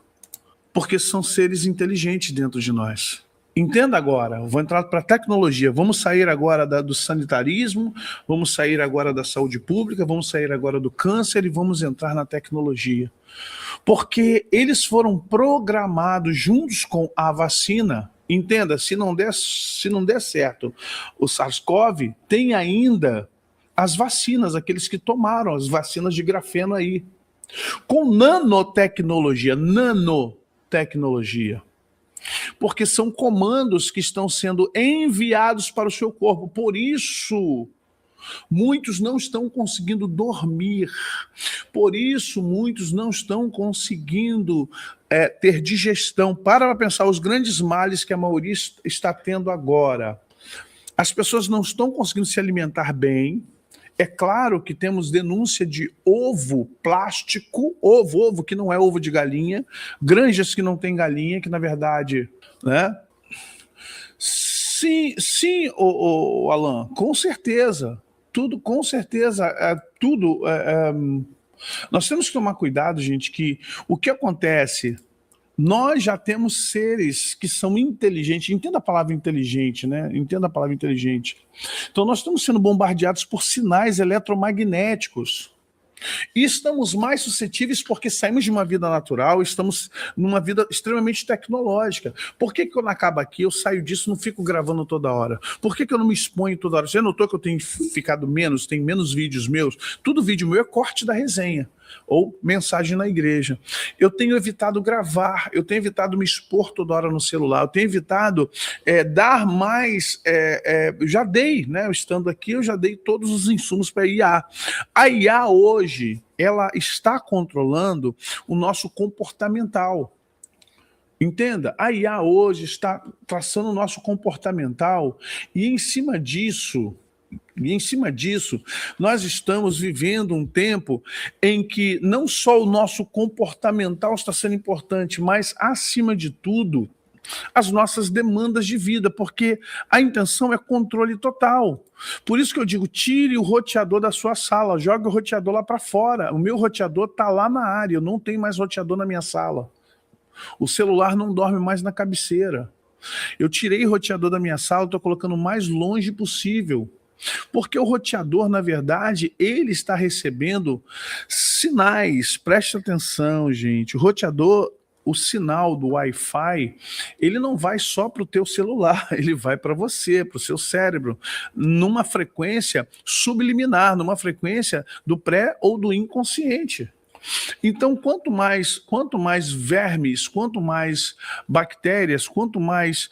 Speaker 1: porque são seres inteligentes dentro de nós. Entenda agora, eu vou entrar para a tecnologia, vamos sair agora do sanitarismo, vamos sair agora da saúde pública, vamos sair agora do câncer e vamos entrar na tecnologia. Porque eles foram programados juntos com a vacina. Entenda, se não der certo o SARS-CoV, tem ainda... as vacinas, aqueles que tomaram as vacinas de grafeno aí, com nanotecnologia, porque são comandos que estão sendo enviados para o seu corpo, por isso muitos não estão conseguindo dormir, por isso muitos não estão conseguindo ter digestão. Para pensar os grandes males que a maioria está tendo agora. As pessoas não estão conseguindo se alimentar bem. É claro que temos denúncia de ovo plástico, ovo que não é ovo de galinha, granjas que não tem galinha, que na verdade, né? Sim, Alan, com certeza, tudo, com certeza, tudo. Nós temos que tomar cuidado, gente, que o que acontece... Nós já temos seres que são inteligentes. Entenda a palavra inteligente, né? Entenda a palavra inteligente. Então nós estamos sendo bombardeados por sinais eletromagnéticos. E estamos mais suscetíveis porque saímos de uma vida natural, estamos numa vida extremamente tecnológica. Por que quando acaba aqui eu saio disso e não fico gravando toda hora? Por que eu não me exponho toda hora? Você notou que eu tenho ficado menos, tem menos vídeos meus? Tudo vídeo meu é corte da resenha ou mensagem na igreja. Eu tenho evitado gravar, eu tenho evitado me expor toda hora no celular, eu tenho evitado dar mais... já dei, né? Estando aqui, eu já dei todos os insumos para a IA. A IA hoje, ela está controlando o nosso comportamental. Entenda, a IA hoje está traçando o nosso comportamental e em cima disso, nós estamos vivendo um tempo em que não só o nosso comportamental está sendo importante, mas, acima de tudo, as nossas demandas de vida, porque a intenção é controle total. Por isso que eu digo, tire o roteador da sua sala, jogue o roteador lá para fora. O meu roteador está lá na área, eu não tenho mais roteador na minha sala. O celular não dorme mais na cabeceira. Eu tirei o roteador da minha sala, estou colocando o mais longe possível. Porque o roteador, na verdade, ele está recebendo sinais. Preste atenção, gente. O roteador, o sinal do Wi-Fi, ele não vai só para o teu celular, ele vai para você, para o seu cérebro, numa frequência subliminar, numa frequência do pré ou do inconsciente. Então, quanto mais vermes, quanto mais bactérias, quanto mais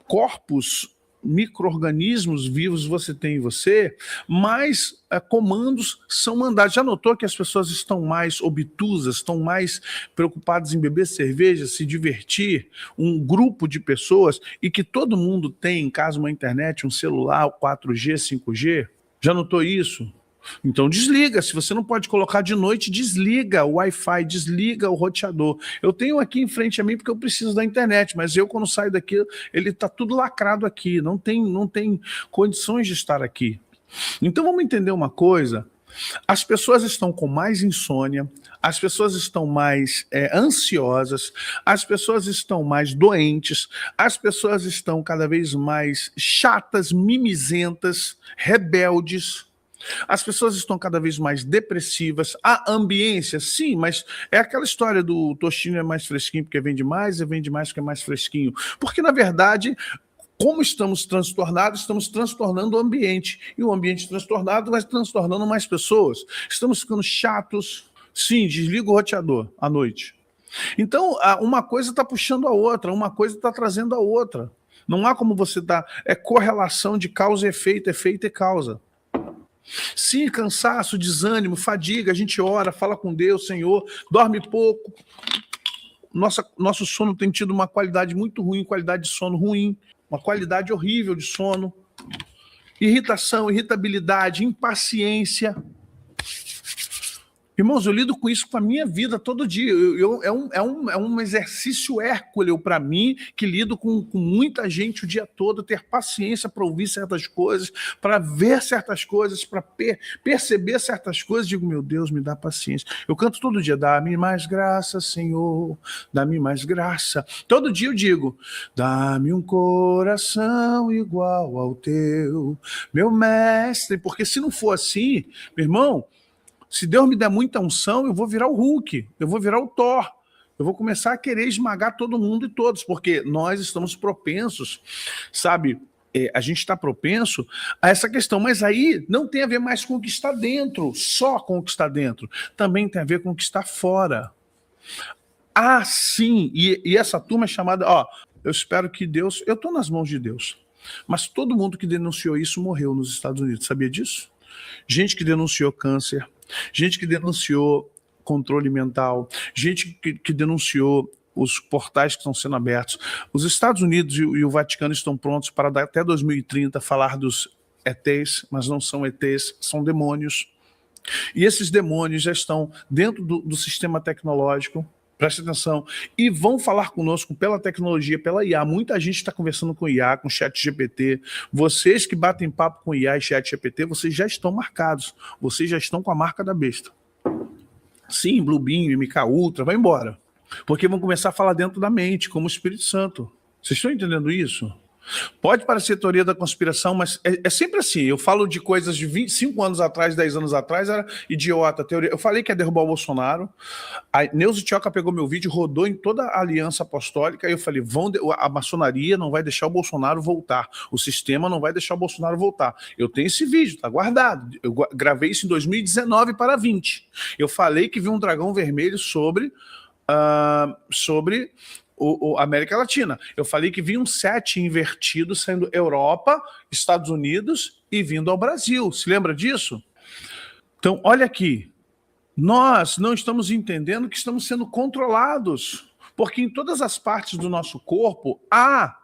Speaker 1: corpos micro-organismos vivos você tem em você, mais comandos são mandados. Já notou que as pessoas estão mais obtusas, estão mais preocupadas em beber cerveja, se divertir, um grupo de pessoas, e que todo mundo tem em casa uma internet, um celular, 4G, 5G? Já notou isso? Então desliga, se você não pode colocar de noite, desliga o Wi-Fi, desliga o roteador. Eu tenho aqui em frente a mim porque eu preciso da internet, mas eu quando saio daqui, ele está tudo lacrado aqui, não tem condições de estar aqui. Então vamos entender uma coisa, as pessoas estão com mais insônia, as pessoas estão mais ansiosas, as pessoas estão mais doentes, as pessoas estão cada vez mais chatas, mimizentas, rebeldes. As pessoas estão cada vez mais depressivas. A ambiência, sim, mas é aquela história do tostinho é mais fresquinho porque vende mais, e vende mais porque é mais fresquinho. Porque, na verdade, como estamos transtornados, estamos transtornando o ambiente. E o ambiente transtornado vai transtornando mais pessoas. Estamos ficando chatos. Sim, desliga o roteador à noite. Então, uma coisa está puxando a outra, uma coisa está trazendo a outra. Não há como você dar... É correlação de causa e efeito e causa. Sim, cansaço, desânimo, fadiga, a gente ora, fala com Deus, Senhor, dorme pouco. Nosso sono tem tido uma qualidade muito ruim, qualidade de sono ruim, uma qualidade horrível de sono. Irritação, irritabilidade, impaciência. Irmãos, eu lido com isso com a minha vida todo dia. É um exercício hércules para mim, que lido com muita gente o dia todo, ter paciência para ouvir certas coisas, para ver certas coisas, para perceber certas coisas. Digo, meu Deus, me dá paciência. Eu canto todo dia, dá-me mais graça, Senhor, dá-me mais graça. Todo dia eu digo, dá-me um coração igual ao teu, meu mestre. Porque se não for assim, meu irmão, se Deus me der muita unção, eu vou virar o Hulk, eu vou virar o Thor, eu vou começar a querer esmagar todo mundo e todos, porque nós estamos propensos, sabe, a gente está propenso a essa questão, mas aí não tem a ver mais com o que está dentro, só com o que está dentro, também tem a ver com o que está fora. Ah, sim, e essa turma é chamada, eu espero que Deus, eu estou nas mãos de Deus, mas todo mundo que denunciou isso morreu nos Estados Unidos, sabia disso? Gente que denunciou câncer, gente que denunciou controle mental, gente que denunciou os portais que estão sendo abertos. Os Estados Unidos e o Vaticano estão prontos para até 2030 falar dos ETs, mas não são ETs, são demônios. E esses demônios já estão dentro do sistema tecnológico, preste atenção, e vão falar conosco pela tecnologia, pela IA. Muita gente está conversando com IA, com ChatGPT. Vocês que batem papo com IA e ChatGPT, vocês já estão marcados. Vocês já estão com a marca da besta. Sim, Bluebeam, MK Ultra, vai embora. Porque vão começar a falar dentro da mente, como o Espírito Santo. Vocês estão entendendo isso? Pode parecer teoria da conspiração, mas é sempre assim. Eu falo de coisas de 25 anos atrás, 10 anos atrás, era idiota. Teoria. Eu falei que ia derrubar o Bolsonaro. A Neuza Tioca pegou meu vídeo, rodou em toda a aliança apostólica. E eu falei, a maçonaria não vai deixar o Bolsonaro voltar. O sistema não vai deixar o Bolsonaro voltar. Eu tenho esse vídeo, tá guardado. Eu gravei isso em 2019 para 20. Eu falei que vi um dragão vermelho sobre América Latina. Eu falei que vi um 7 invertido saindo Europa, Estados Unidos e vindo ao Brasil. Se lembra disso? Então, olha aqui. Nós não estamos entendendo que estamos sendo controlados, porque em todas as partes do nosso corpo há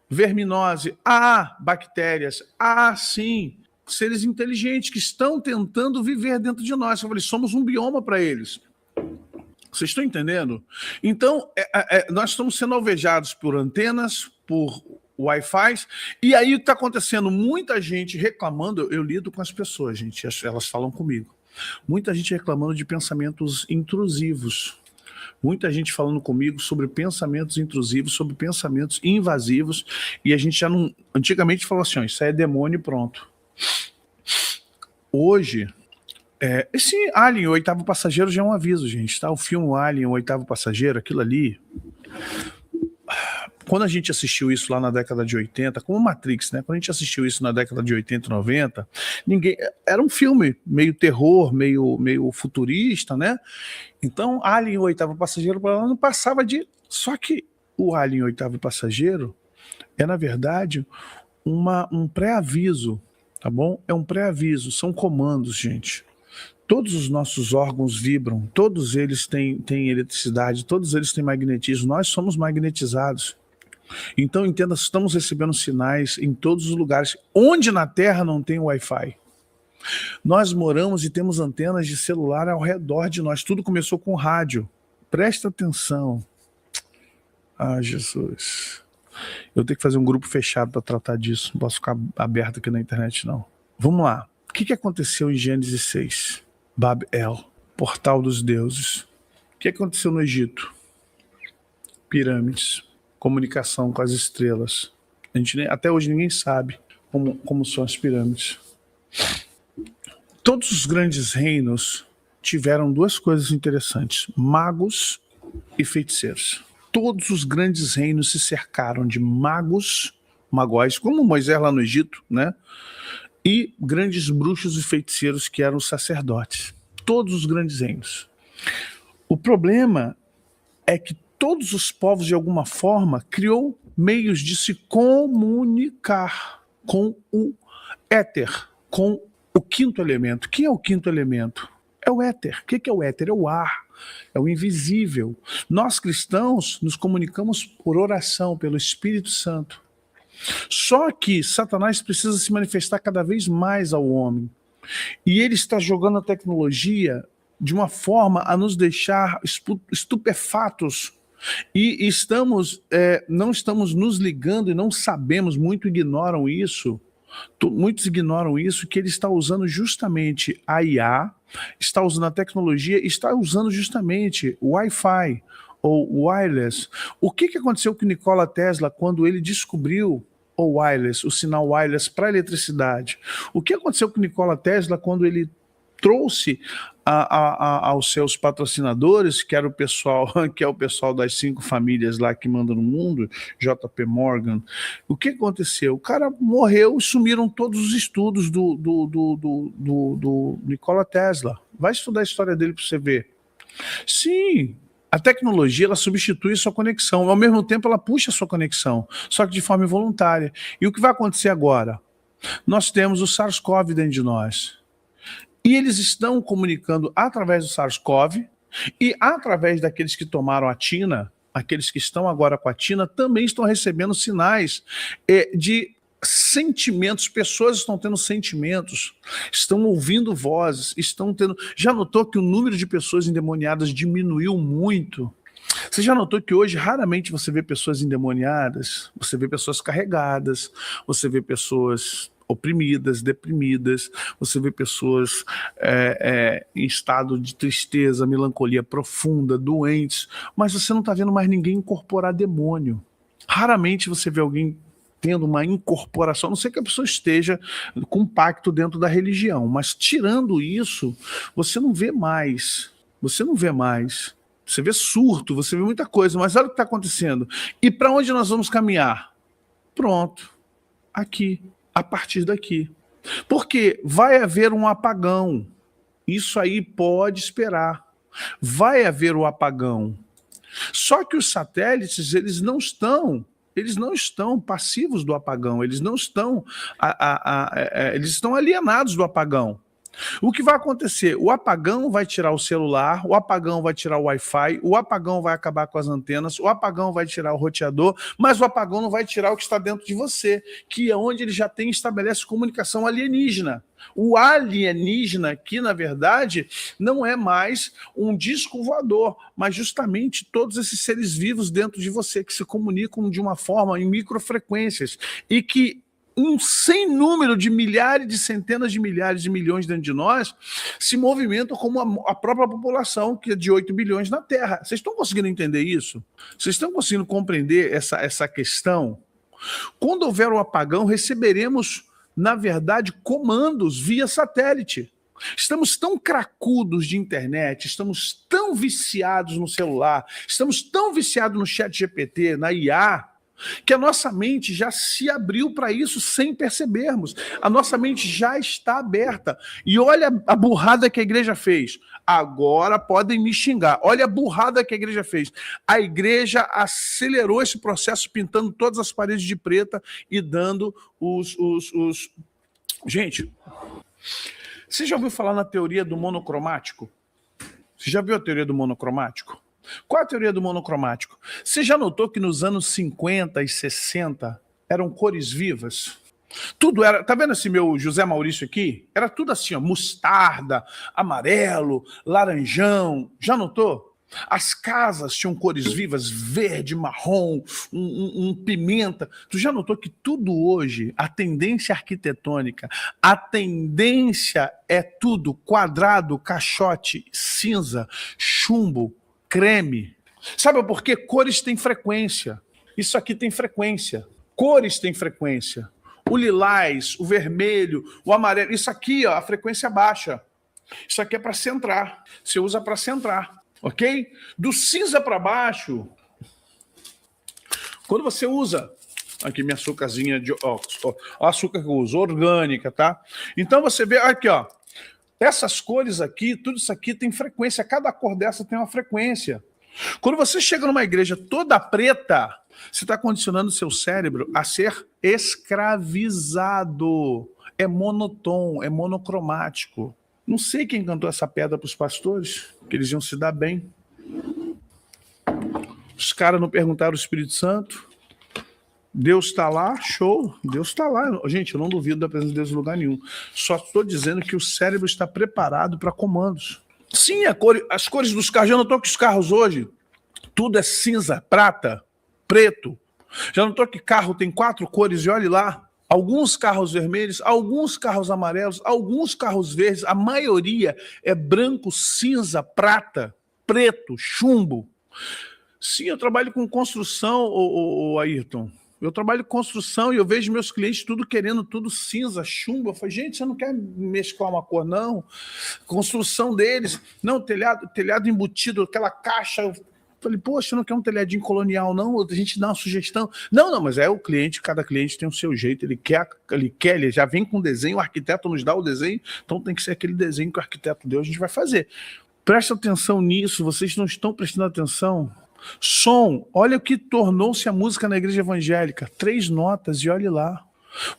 Speaker 1: verminose, há bactérias, há sim seres inteligentes que estão tentando viver dentro de nós. Eu falei, somos um bioma para eles. Vocês estão entendendo? Então, nós estamos sendo alvejados por antenas, por Wi-Fi, e aí o que está acontecendo? Muita gente reclamando, eu lido com as pessoas, gente, elas falam comigo. Muita gente reclamando de pensamentos intrusivos. Muita gente falando comigo sobre pensamentos intrusivos, sobre pensamentos invasivos, e a gente já não... Antigamente falava assim, isso aí é demônio e pronto. Hoje... esse Alien, o Oitavo Passageiro, já é um aviso, gente, tá? O filme Alien, o Oitavo Passageiro, aquilo ali... Quando a gente assistiu isso lá na década de 80, como Matrix, né? Quando a gente assistiu isso na década de 80 e 90, era um filme meio terror, meio futurista, né? Então, Alien, o Oitavo Passageiro, não passava de... Só que o Alien, o Oitavo Passageiro, é, na verdade, um pré-aviso, tá bom? É um pré-aviso, são comandos, gente. Todos os nossos órgãos vibram, todos eles têm eletricidade, todos eles têm magnetismo, nós somos magnetizados. Então, entenda, estamos recebendo sinais em todos os lugares. Onde na Terra não tem Wi-Fi? Nós moramos e temos antenas de celular ao redor de nós. Tudo começou com rádio. Presta atenção. Ah, Jesus. Eu tenho que fazer um grupo fechado para tratar disso. Não posso ficar aberto aqui na internet, não. Vamos lá. O que aconteceu em Gênesis 6? Bab-el, portal dos deuses. O que aconteceu no Egito? Pirâmides. Comunicação com as estrelas. Até hoje ninguém sabe como são as pirâmides. Todos os grandes reinos tiveram duas coisas interessantes: magos e feiticeiros. Todos os grandes reinos se cercaram de magóis, como Moisés lá no Egito, né? E grandes bruxos e feiticeiros que eram os sacerdotes. Todos os grandes reinos. O problema é que todos os povos, de alguma forma, criou meios de se comunicar com o éter, com o quinto elemento. Quem é o quinto elemento? É o éter. O que é o éter? É o ar, é o invisível. Nós cristãos nos comunicamos por oração, pelo Espírito Santo. Só que Satanás precisa se manifestar cada vez mais ao homem. E ele está jogando a tecnologia de uma forma a nos deixar estupefatos. E não estamos nos ligando e não sabemos, muitos ignoram isso, que ele está usando justamente a IA, está usando a tecnologia, está usando justamente o Wi-Fi ou wireless. O que aconteceu com Nikola Tesla quando ele descobriu o wireless, o sinal wireless para a eletricidade? O que aconteceu com Nikola Tesla quando ele trouxe aos seus patrocinadores, que é o pessoal das 5 famílias lá que mandam no mundo, JP Morgan? O que aconteceu? O cara morreu e sumiram todos os estudos do Nikola Tesla. Vai estudar a história dele para você ver. Sim, a tecnologia, ela substitui sua conexão, ao mesmo tempo ela puxa a sua conexão, só que de forma involuntária. E o que vai acontecer agora? Nós temos o SARS-CoV dentro de nós. E eles estão comunicando através do SARS-CoV e através daqueles que tomaram a Tina, aqueles que estão agora com a Tina, também estão recebendo sinais de sentimentos. Pessoas estão tendo sentimentos, estão ouvindo vozes, estão tendo... Já notou que o número de pessoas endemoniadas diminuiu muito? Você já notou que hoje raramente você vê pessoas endemoniadas? Você vê pessoas carregadas, você vê pessoas oprimidas, deprimidas, você vê pessoas em estado de tristeza, melancolia profunda, doentes, mas você não está vendo mais ninguém incorporar demônio. Raramente você vê alguém tendo uma incorporação, a não ser que a pessoa esteja com um pacto dentro da religião, mas tirando isso, você não vê mais. Você não vê mais. Você vê surto, você vê muita coisa, mas olha o que está acontecendo. E para onde nós vamos caminhar? Pronto, aqui. A partir daqui. Porque vai haver um apagão. Isso aí pode esperar. Vai haver o apagão. Só que os satélites, eles não estão passivos do apagão, eles não estão, eles estão alienados do apagão. O que vai acontecer? O apagão vai tirar o celular, o apagão vai tirar o Wi-Fi, o apagão vai acabar com as antenas, o apagão vai tirar o roteador, mas o apagão não vai tirar o que está dentro de você, que é onde ele já estabelece comunicação alienígena. O alienígena, que na verdade não é mais um disco voador, mas justamente todos esses seres vivos dentro de você que se comunicam de uma forma em microfrequências e que um sem número de milhares, de centenas de milhares de milhões dentro de nós se movimentam como a própria população, que é de 8 bilhões na Terra. Vocês estão conseguindo entender isso? Vocês estão conseguindo compreender essa questão? Quando houver um apagão, receberemos, na verdade, comandos via satélite. Estamos tão cracudos de internet, estamos tão viciados no celular, estamos tão viciados no chat GPT, na IA, Que a nossa mente já se abriu para isso sem percebermos. A nossa mente já está aberta. E olha a burrada que a igreja fez. Agora podem me xingar. Olha a burrada que a igreja fez. A igreja acelerou esse processo pintando todas as paredes de preta e dando os... Gente, você já ouviu falar na teoria do monocromático? Você já viu a teoria do monocromático? Qual é a teoria do monocromático? Você já notou que nos anos 50 e 60 eram cores vivas? Tudo era... Tá vendo esse meu José Maurício aqui? Era tudo assim, ó, mostarda, amarelo, laranjão. Já notou? As casas tinham cores vivas, verde, marrom, pimenta. Tu já notou que tudo hoje, a tendência arquitetônica, a tendência é tudo quadrado, caixote, cinza, chumbo, creme. Sabe por quê? Cores têm frequência. Isso aqui tem frequência. Cores têm frequência. O lilás, o vermelho, o amarelo. Isso aqui, ó, a frequência baixa. Isso aqui é para centrar. Você usa para centrar. Ok? Do cinza para baixo, quando você usa, aqui minha açúcarzinha, ó, açúcar que eu uso, orgânica, tá? Então você vê, aqui ó, essas cores aqui, tudo isso aqui tem frequência, cada cor dessa tem uma frequência. Quando você chega numa igreja toda preta, você está condicionando o seu cérebro a ser escravizado. É monotom, é monocromático. Não sei quem cantou essa pedra para os pastores, que eles iam se dar bem. Os caras não perguntaram o Espírito Santo. Deus está lá, show. Deus está lá. Gente, eu não duvido da presença de Deus em lugar nenhum. Só estou dizendo que o cérebro está preparado para comandos. Sim, as cores dos carros. Já notou que os carros hoje, tudo é cinza, prata, preto. Já notou que carro tem 4 cores e olhe lá. Alguns carros vermelhos, alguns carros amarelos, alguns carros verdes, a maioria é branco, cinza, prata, preto, chumbo. Sim, eu trabalho com construção, Ayrton. Eu trabalho com construção e eu vejo meus clientes tudo querendo tudo cinza, chumbo. Eu falo, gente, você não quer mesclar uma cor, não? Construção deles, não, telhado embutido, aquela caixa... Falei, poxa, não quer um telhadinho colonial, não? A gente dá uma sugestão. Não, mas é o cliente, cada cliente tem o seu jeito, ele já vem com desenho, o arquiteto nos dá o desenho, então tem que ser aquele desenho que o arquiteto deu, a gente vai fazer. Presta atenção nisso, vocês não estão prestando atenção. Som, olha o que tornou-se a música na igreja evangélica, 3 notas e olhe lá.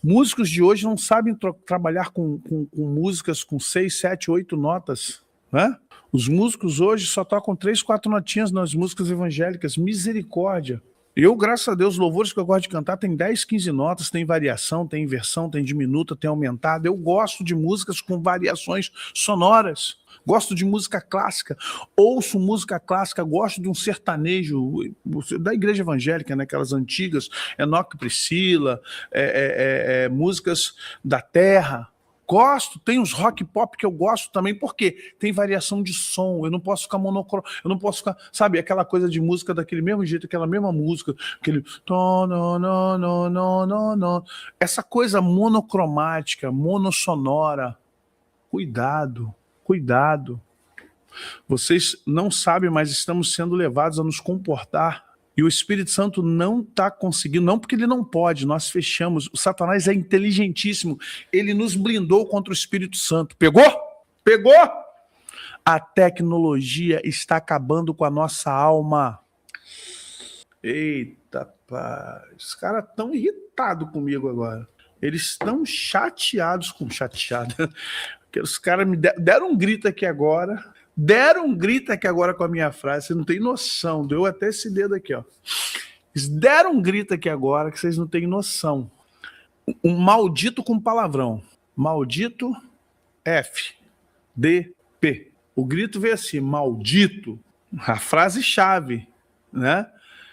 Speaker 1: Músicos de hoje não sabem trabalhar com músicas com 6, 7, 8 notas, né? Os músicos hoje só tocam 3, 4 notinhas nas músicas evangélicas. Misericórdia. Eu, graças a Deus, louvores que eu gosto de cantar tem 10, 15 notas, tem variação, tem inversão, tem diminuta, tem aumentada. Eu gosto de músicas com variações sonoras. Gosto de música clássica. Ouço música clássica, gosto de um sertanejo da igreja evangélica, né, aquelas antigas, Enoque e Priscila, músicas da terra. Gosto, tem uns rock pop que eu gosto também, porque tem variação de som, eu não posso ficar monocromático, eu não posso ficar, sabe, aquela coisa de música daquele mesmo jeito, aquela mesma música, aquele... Essa coisa monocromática, monossonora, cuidado, cuidado. Vocês não sabem, mas estamos sendo levados a nos comportar. E o Espírito Santo não está conseguindo, não porque ele não pode, nós fechamos. O Satanás é inteligentíssimo, ele nos blindou contra o Espírito Santo. Pegou? Pegou? A tecnologia está acabando com a nossa alma. Eita, paz. Os caras estão irritados comigo agora. Eles estão chateados com... Os caras me deram um grito aqui agora... Deram um grito aqui agora com a minha frase, você não tem noção, deu até esse dedo aqui, ó. Eles deram um grito aqui agora que vocês não têm noção. Um maldito com palavrão. Maldito FDP. O grito veio assim, maldito. A frase-chave, né?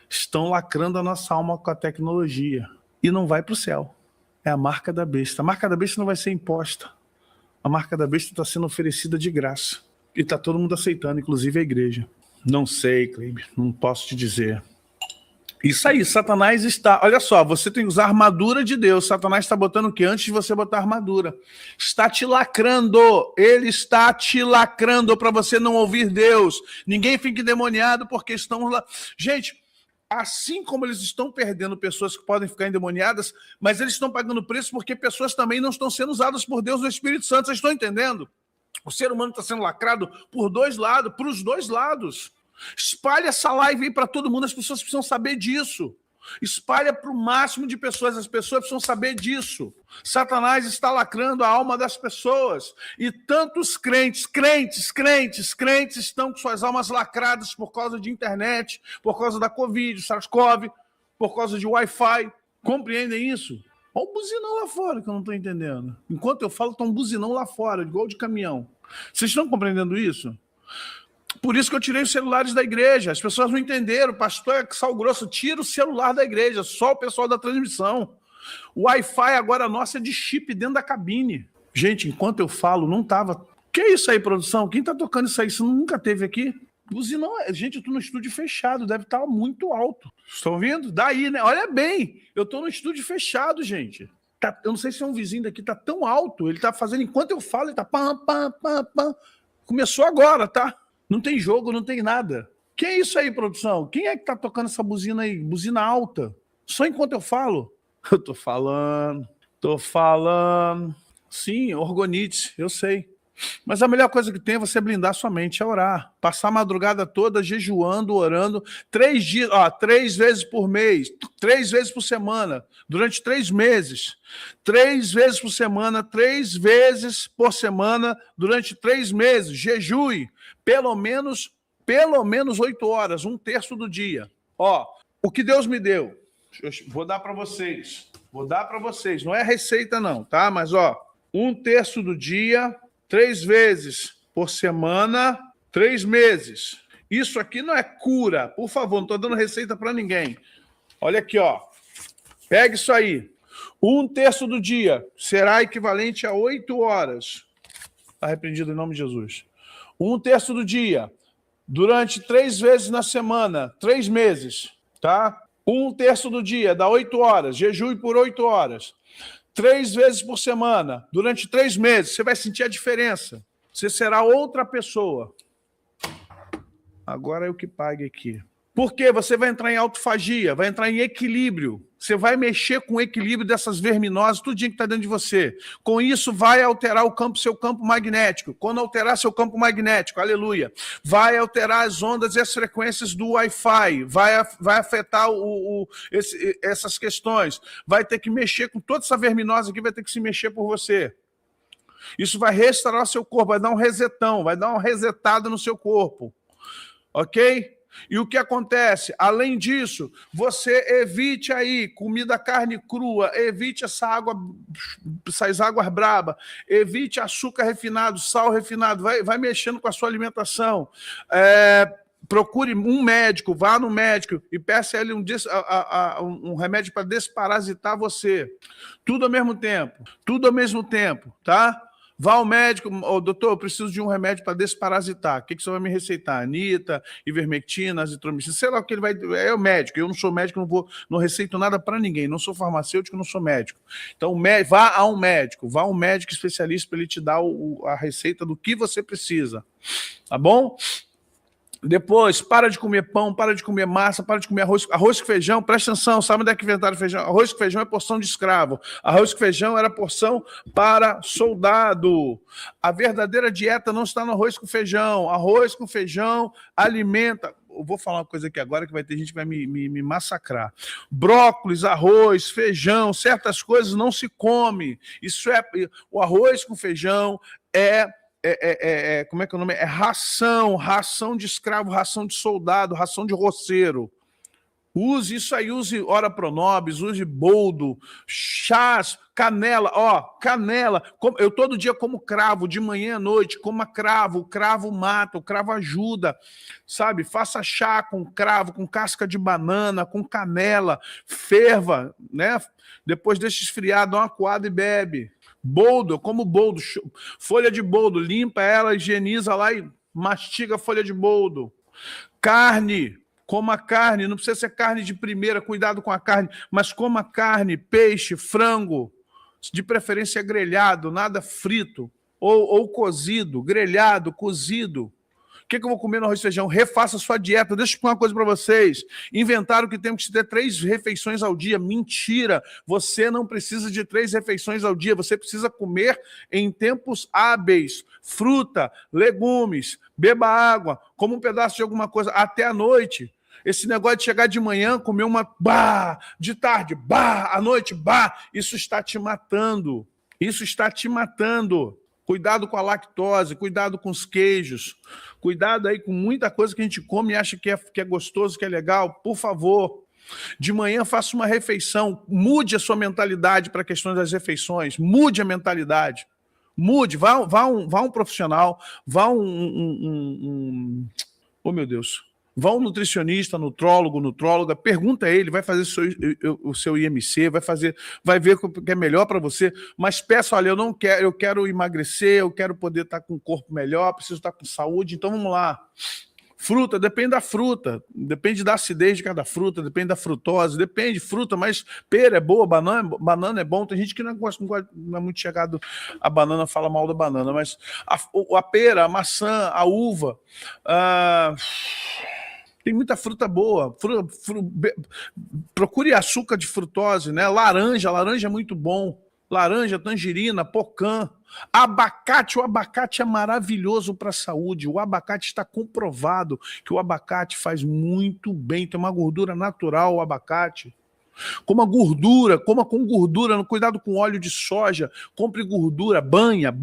Speaker 1: Estão lacrando a nossa alma com a tecnologia. E não vai para o céu. É a marca da besta. A marca da besta não vai ser imposta. A marca da besta está sendo oferecida de graça. E está todo mundo aceitando, inclusive a igreja. Não sei, Cleber, não posso te dizer. Isso aí, Satanás está... Olha só, você tem que usar a armadura de Deus. Satanás está botando o quê? Antes de você botar a armadura. Está te lacrando. Ele está te lacrando para você não ouvir Deus. Ninguém fique endemoniado porque estão lá... Gente, Assim como eles estão perdendo pessoas que podem ficar endemoniadas, mas eles estão pagando preço porque pessoas também não estão sendo usadas por Deus no Espírito Santo. Vocês estão entendendo? O ser humano está sendo lacrado por dois lados, para os dois lados. Espalha essa live aí para todo mundo, as pessoas precisam saber disso. Espalha para o máximo de pessoas, as pessoas precisam saber disso. Satanás está lacrando a alma das pessoas. E tantos crentes estão com suas almas lacradas por causa de internet, por causa da Covid, SARS-CoV, por causa de Wi-Fi. Compreendem isso? Olha o buzinão lá fora que eu não estou entendendo. Enquanto eu falo, está um buzinão lá fora, igual de caminhão. Vocês estão compreendendo isso? Por isso que eu tirei os celulares da igreja. As pessoas não entenderam. O pastor é sal grosso, tira o celular da igreja, só o pessoal da transmissão. O Wi-Fi agora nosso é de chip dentro da cabine. Gente, enquanto eu falo, não tava... Que é isso aí, produção? Quem tá tocando isso aí? Isso nunca teve aqui? Buzinão, gente, eu tô no estúdio fechado, deve estar muito alto. Estão ouvindo? Daí, né? Olha bem, eu tô no estúdio fechado, gente. Eu não sei se é um vizinho daqui, tá tão alto, ele tá fazendo, enquanto eu falo, ele tá pam, pam, pam, pam. Começou agora, tá? Não tem jogo, não tem nada. Que é isso aí, produção? Quem é que tá tocando essa buzina aí? Buzina alta. Só enquanto eu falo? Eu tô falando. Sim, orgonite, eu sei. Mas a melhor coisa que tem é você blindar sua mente, é orar. Passar a madrugada toda jejuando, orando, 3 dias, 3 vezes por mês, 3 vezes por semana, durante 3 meses. 3 vezes por semana, 3 vezes por semana, durante 3 meses. Jejue, pelo menos 8 horas, 1/3 do dia. O que Deus me deu, vou dar para vocês. Não é receita não, tá? Mas 1/3 do dia, 3 vezes por semana, 3 meses. Isso aqui não é cura. Por favor, não estou dando receita para ninguém. Olha aqui, Pega isso aí. 1/3 do dia será equivalente a 8 horas. Está repreendido em nome de Jesus. 1/3 do dia, durante 3 vezes na semana, 3 meses, tá? 1/3 do dia, dá 8 horas. Jejue por 8 horas. 3 vezes por semana, durante 3 meses, você vai sentir a diferença. Você será outra pessoa. Agora é o que pague aqui. Porque você vai entrar em autofagia, vai entrar em equilíbrio. Você vai mexer com o equilíbrio dessas verminoses, tudinho que está dentro de você. Com isso, vai alterar seu campo magnético. Quando alterar seu campo magnético, aleluia, vai alterar as ondas e as frequências do Wi-Fi, vai afetar essas questões. Vai ter que mexer com toda essa verminose aqui, vai ter que se mexer por você. Isso vai restaurar seu corpo, vai dar um resetão, vai dar uma resetada no seu corpo. Ok? E o que acontece? Além disso, você evite aí comida, carne crua, evite essas águas brabas, evite açúcar refinado, sal refinado, vai mexendo com a sua alimentação. Procure um médico, vá no médico e peça a ele um remédio para desparasitar você. Tudo ao mesmo tempo, tá? Vá ao médico, doutor, eu preciso de um remédio para desparasitar. O que você vai me receitar? Anita, ivermectina, azitromicina, sei lá o que ele vai... É o médico, eu não sou médico, não receito nada para ninguém, não sou farmacêutico, não sou médico. Então, vá a um médico especialista para ele te dar a receita do que você precisa. Tá bom? Depois, para de comer pão, para de comer massa, para de comer arroz com feijão. Presta atenção, sabe onde é que inventaram feijão? Arroz com feijão é porção de escravo. Arroz com feijão era porção para soldado. A verdadeira dieta não está no arroz com feijão. Arroz com feijão alimenta... Eu vou falar uma coisa aqui agora que vai ter gente que vai me massacrar. Brócolis, arroz, feijão, certas coisas não se come. O arroz com feijão como é que é o nome? É ração de escravo, ração de soldado, ração de roceiro. Use isso aí, use ora pronobis, use boldo, chás, canela, canela. Eu todo dia como cravo, de manhã à noite, coma cravo, o cravo mata, o cravo ajuda, sabe? Faça chá com cravo, com casca de banana, com canela, ferva, né? Depois deixa esfriar, dá uma coada e bebe. Boldo, eu como boldo, folha de boldo, limpa ela, higieniza lá e mastiga a folha de boldo. Carne, coma carne, não precisa ser carne de primeira, cuidado com a carne, mas coma carne, peixe, frango, de preferência grelhado, nada frito, ou cozido, grelhado, cozido. que eu vou comer no arroz e feijão? Refaça a sua dieta. Deixa eu explicar uma coisa para vocês. Inventaram que temos que ter 3 refeições ao dia. Mentira! Você não precisa de 3 refeições ao dia. Você precisa comer em tempos hábeis. Fruta, legumes, beba água, coma um pedaço de alguma coisa até a noite. Esse negócio de chegar de manhã, comer uma de tarde, à noite, isso está te matando. Isso está te matando. Cuidado com a lactose, cuidado com os queijos, cuidado aí com muita coisa que a gente come e acha que é gostoso, que é legal. Por favor, de manhã faça uma refeição, mude a sua mentalidade para a questão das refeições, mude a mentalidade. Mude, vá um profissional, vá oh meu Deus, vá um nutricionista, nutróloga, pergunta a ele, vai fazer o seu IMC, vai ver o que é melhor para você, mas peça, olha, eu quero emagrecer, eu quero poder estar com um corpo melhor, preciso estar com saúde, então vamos lá. Fruta, depende da fruta, depende da acidez de cada fruta, depende da frutose, depende, fruta, mas pera é boa, banana é bom, tem gente que não é muito chegado a banana, fala mal da banana, mas a pera, a maçã, a uva, tem muita fruta boa, procure açúcar de frutose, né? Laranja é muito bom, laranja, tangerina, pocã, abacate, o abacate é maravilhoso para a saúde, o abacate está comprovado que o abacate faz muito bem, tem uma gordura natural o abacate. Coma gordura, coma com gordura, cuidado com óleo de soja, compre gordura, banha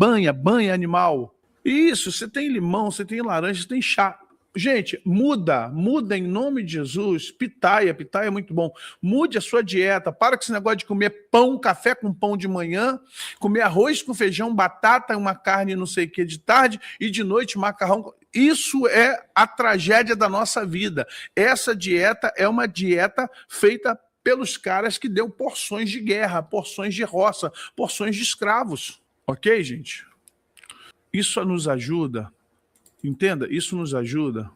Speaker 1: animal. Isso, você tem limão, você tem laranja, você tem chá. Gente, muda em nome de Jesus. Pitaia é muito bom. Mude a sua dieta, para com esse negócio de comer café com pão de manhã, comer arroz com feijão, batata, uma carne não sei o que de tarde e de noite macarrão. Isso é a tragédia da nossa vida. Essa dieta é uma dieta feita pelos caras que deu porções de guerra, porções de roça, porções de escravos. Ok, gente? Isso nos ajuda. Entenda, isso nos ajuda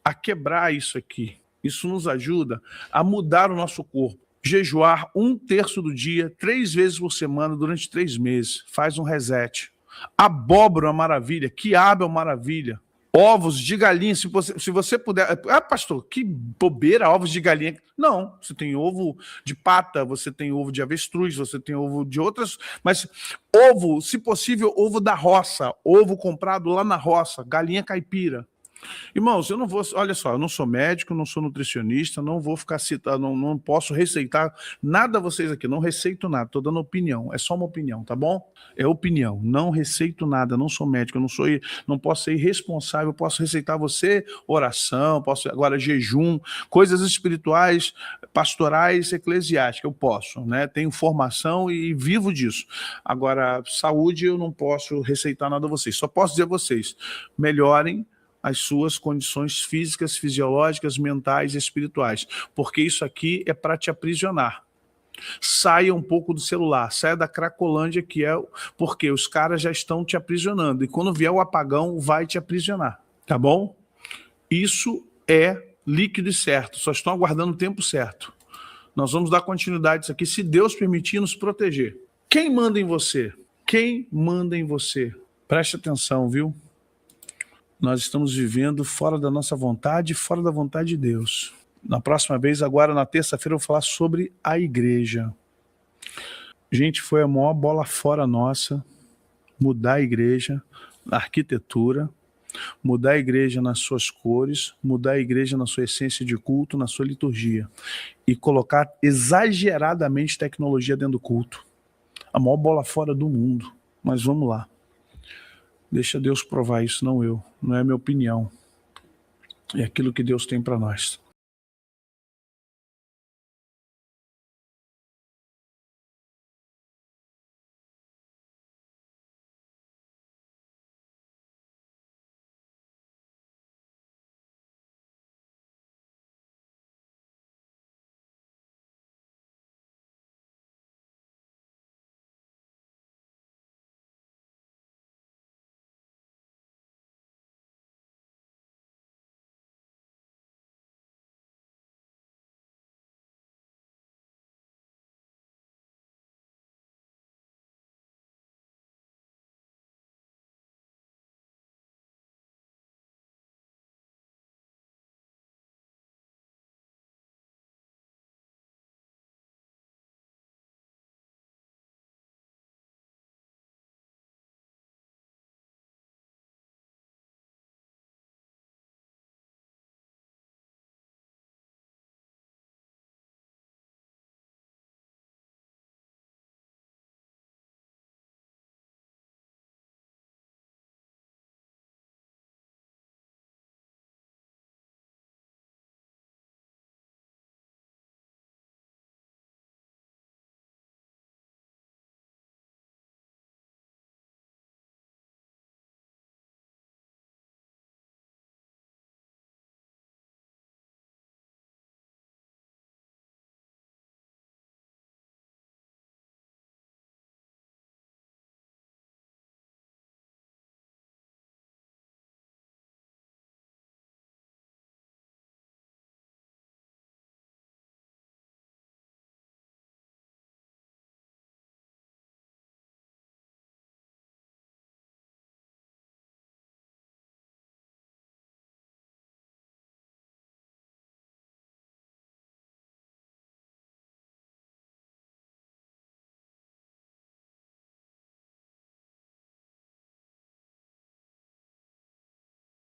Speaker 1: a quebrar isso aqui. Isso nos ajuda a mudar o nosso corpo. Jejuar 1/3 do dia, 3 vezes por semana, durante 3 meses. Faz um reset. Abóbora é uma maravilha, quiabo é uma maravilha. Ovos de galinha, se você puder... pastor, que bobeira, ovos de galinha. Não, você tem ovo de pata, você tem ovo de avestruz, você tem ovo de outras... Mas ovo, se possível, ovo da roça. Ovo comprado lá na roça, galinha caipira. Irmãos, eu não vou... Olha só, eu não sou médico, não sou nutricionista, não vou ficar citando, não posso receitar nada a vocês aqui, não receito nada, estou dando opinião, é só uma opinião, tá bom? É opinião, não receito nada, não sou médico, não posso ser irresponsável, posso receitar a você oração, posso agora jejum, coisas espirituais, pastorais, eclesiásticas, eu posso, né? Tenho formação e vivo disso. Agora, saúde eu não posso receitar nada a vocês, só posso dizer a vocês, melhorem as suas condições físicas, fisiológicas, mentais e espirituais, porque isso aqui é para te aprisionar. Saia um pouco do celular, saia da cracolândia que é, porque os caras já estão te aprisionando, e quando vier o apagão, vai te aprisionar, tá bom? Isso é líquido e certo, só estão aguardando o tempo certo. Nós vamos dar continuidade a isso aqui, se Deus permitir nos proteger. Quem manda em você? Quem manda em você? Preste atenção, viu? Nós estamos vivendo fora da nossa vontade, fora da vontade de Deus. Na próxima vez, agora na terça-feira, eu vou falar sobre a igreja. Gente, foi a maior bola fora nossa, mudar a igreja, a arquitetura, mudar a igreja nas suas cores, mudar a igreja na sua essência de culto, na sua liturgia, e colocar exageradamente tecnologia dentro do culto. A maior bola fora do mundo. Mas vamos lá. Deixa Deus provar isso, não eu. Não é minha opinião. É aquilo que Deus tem para nós.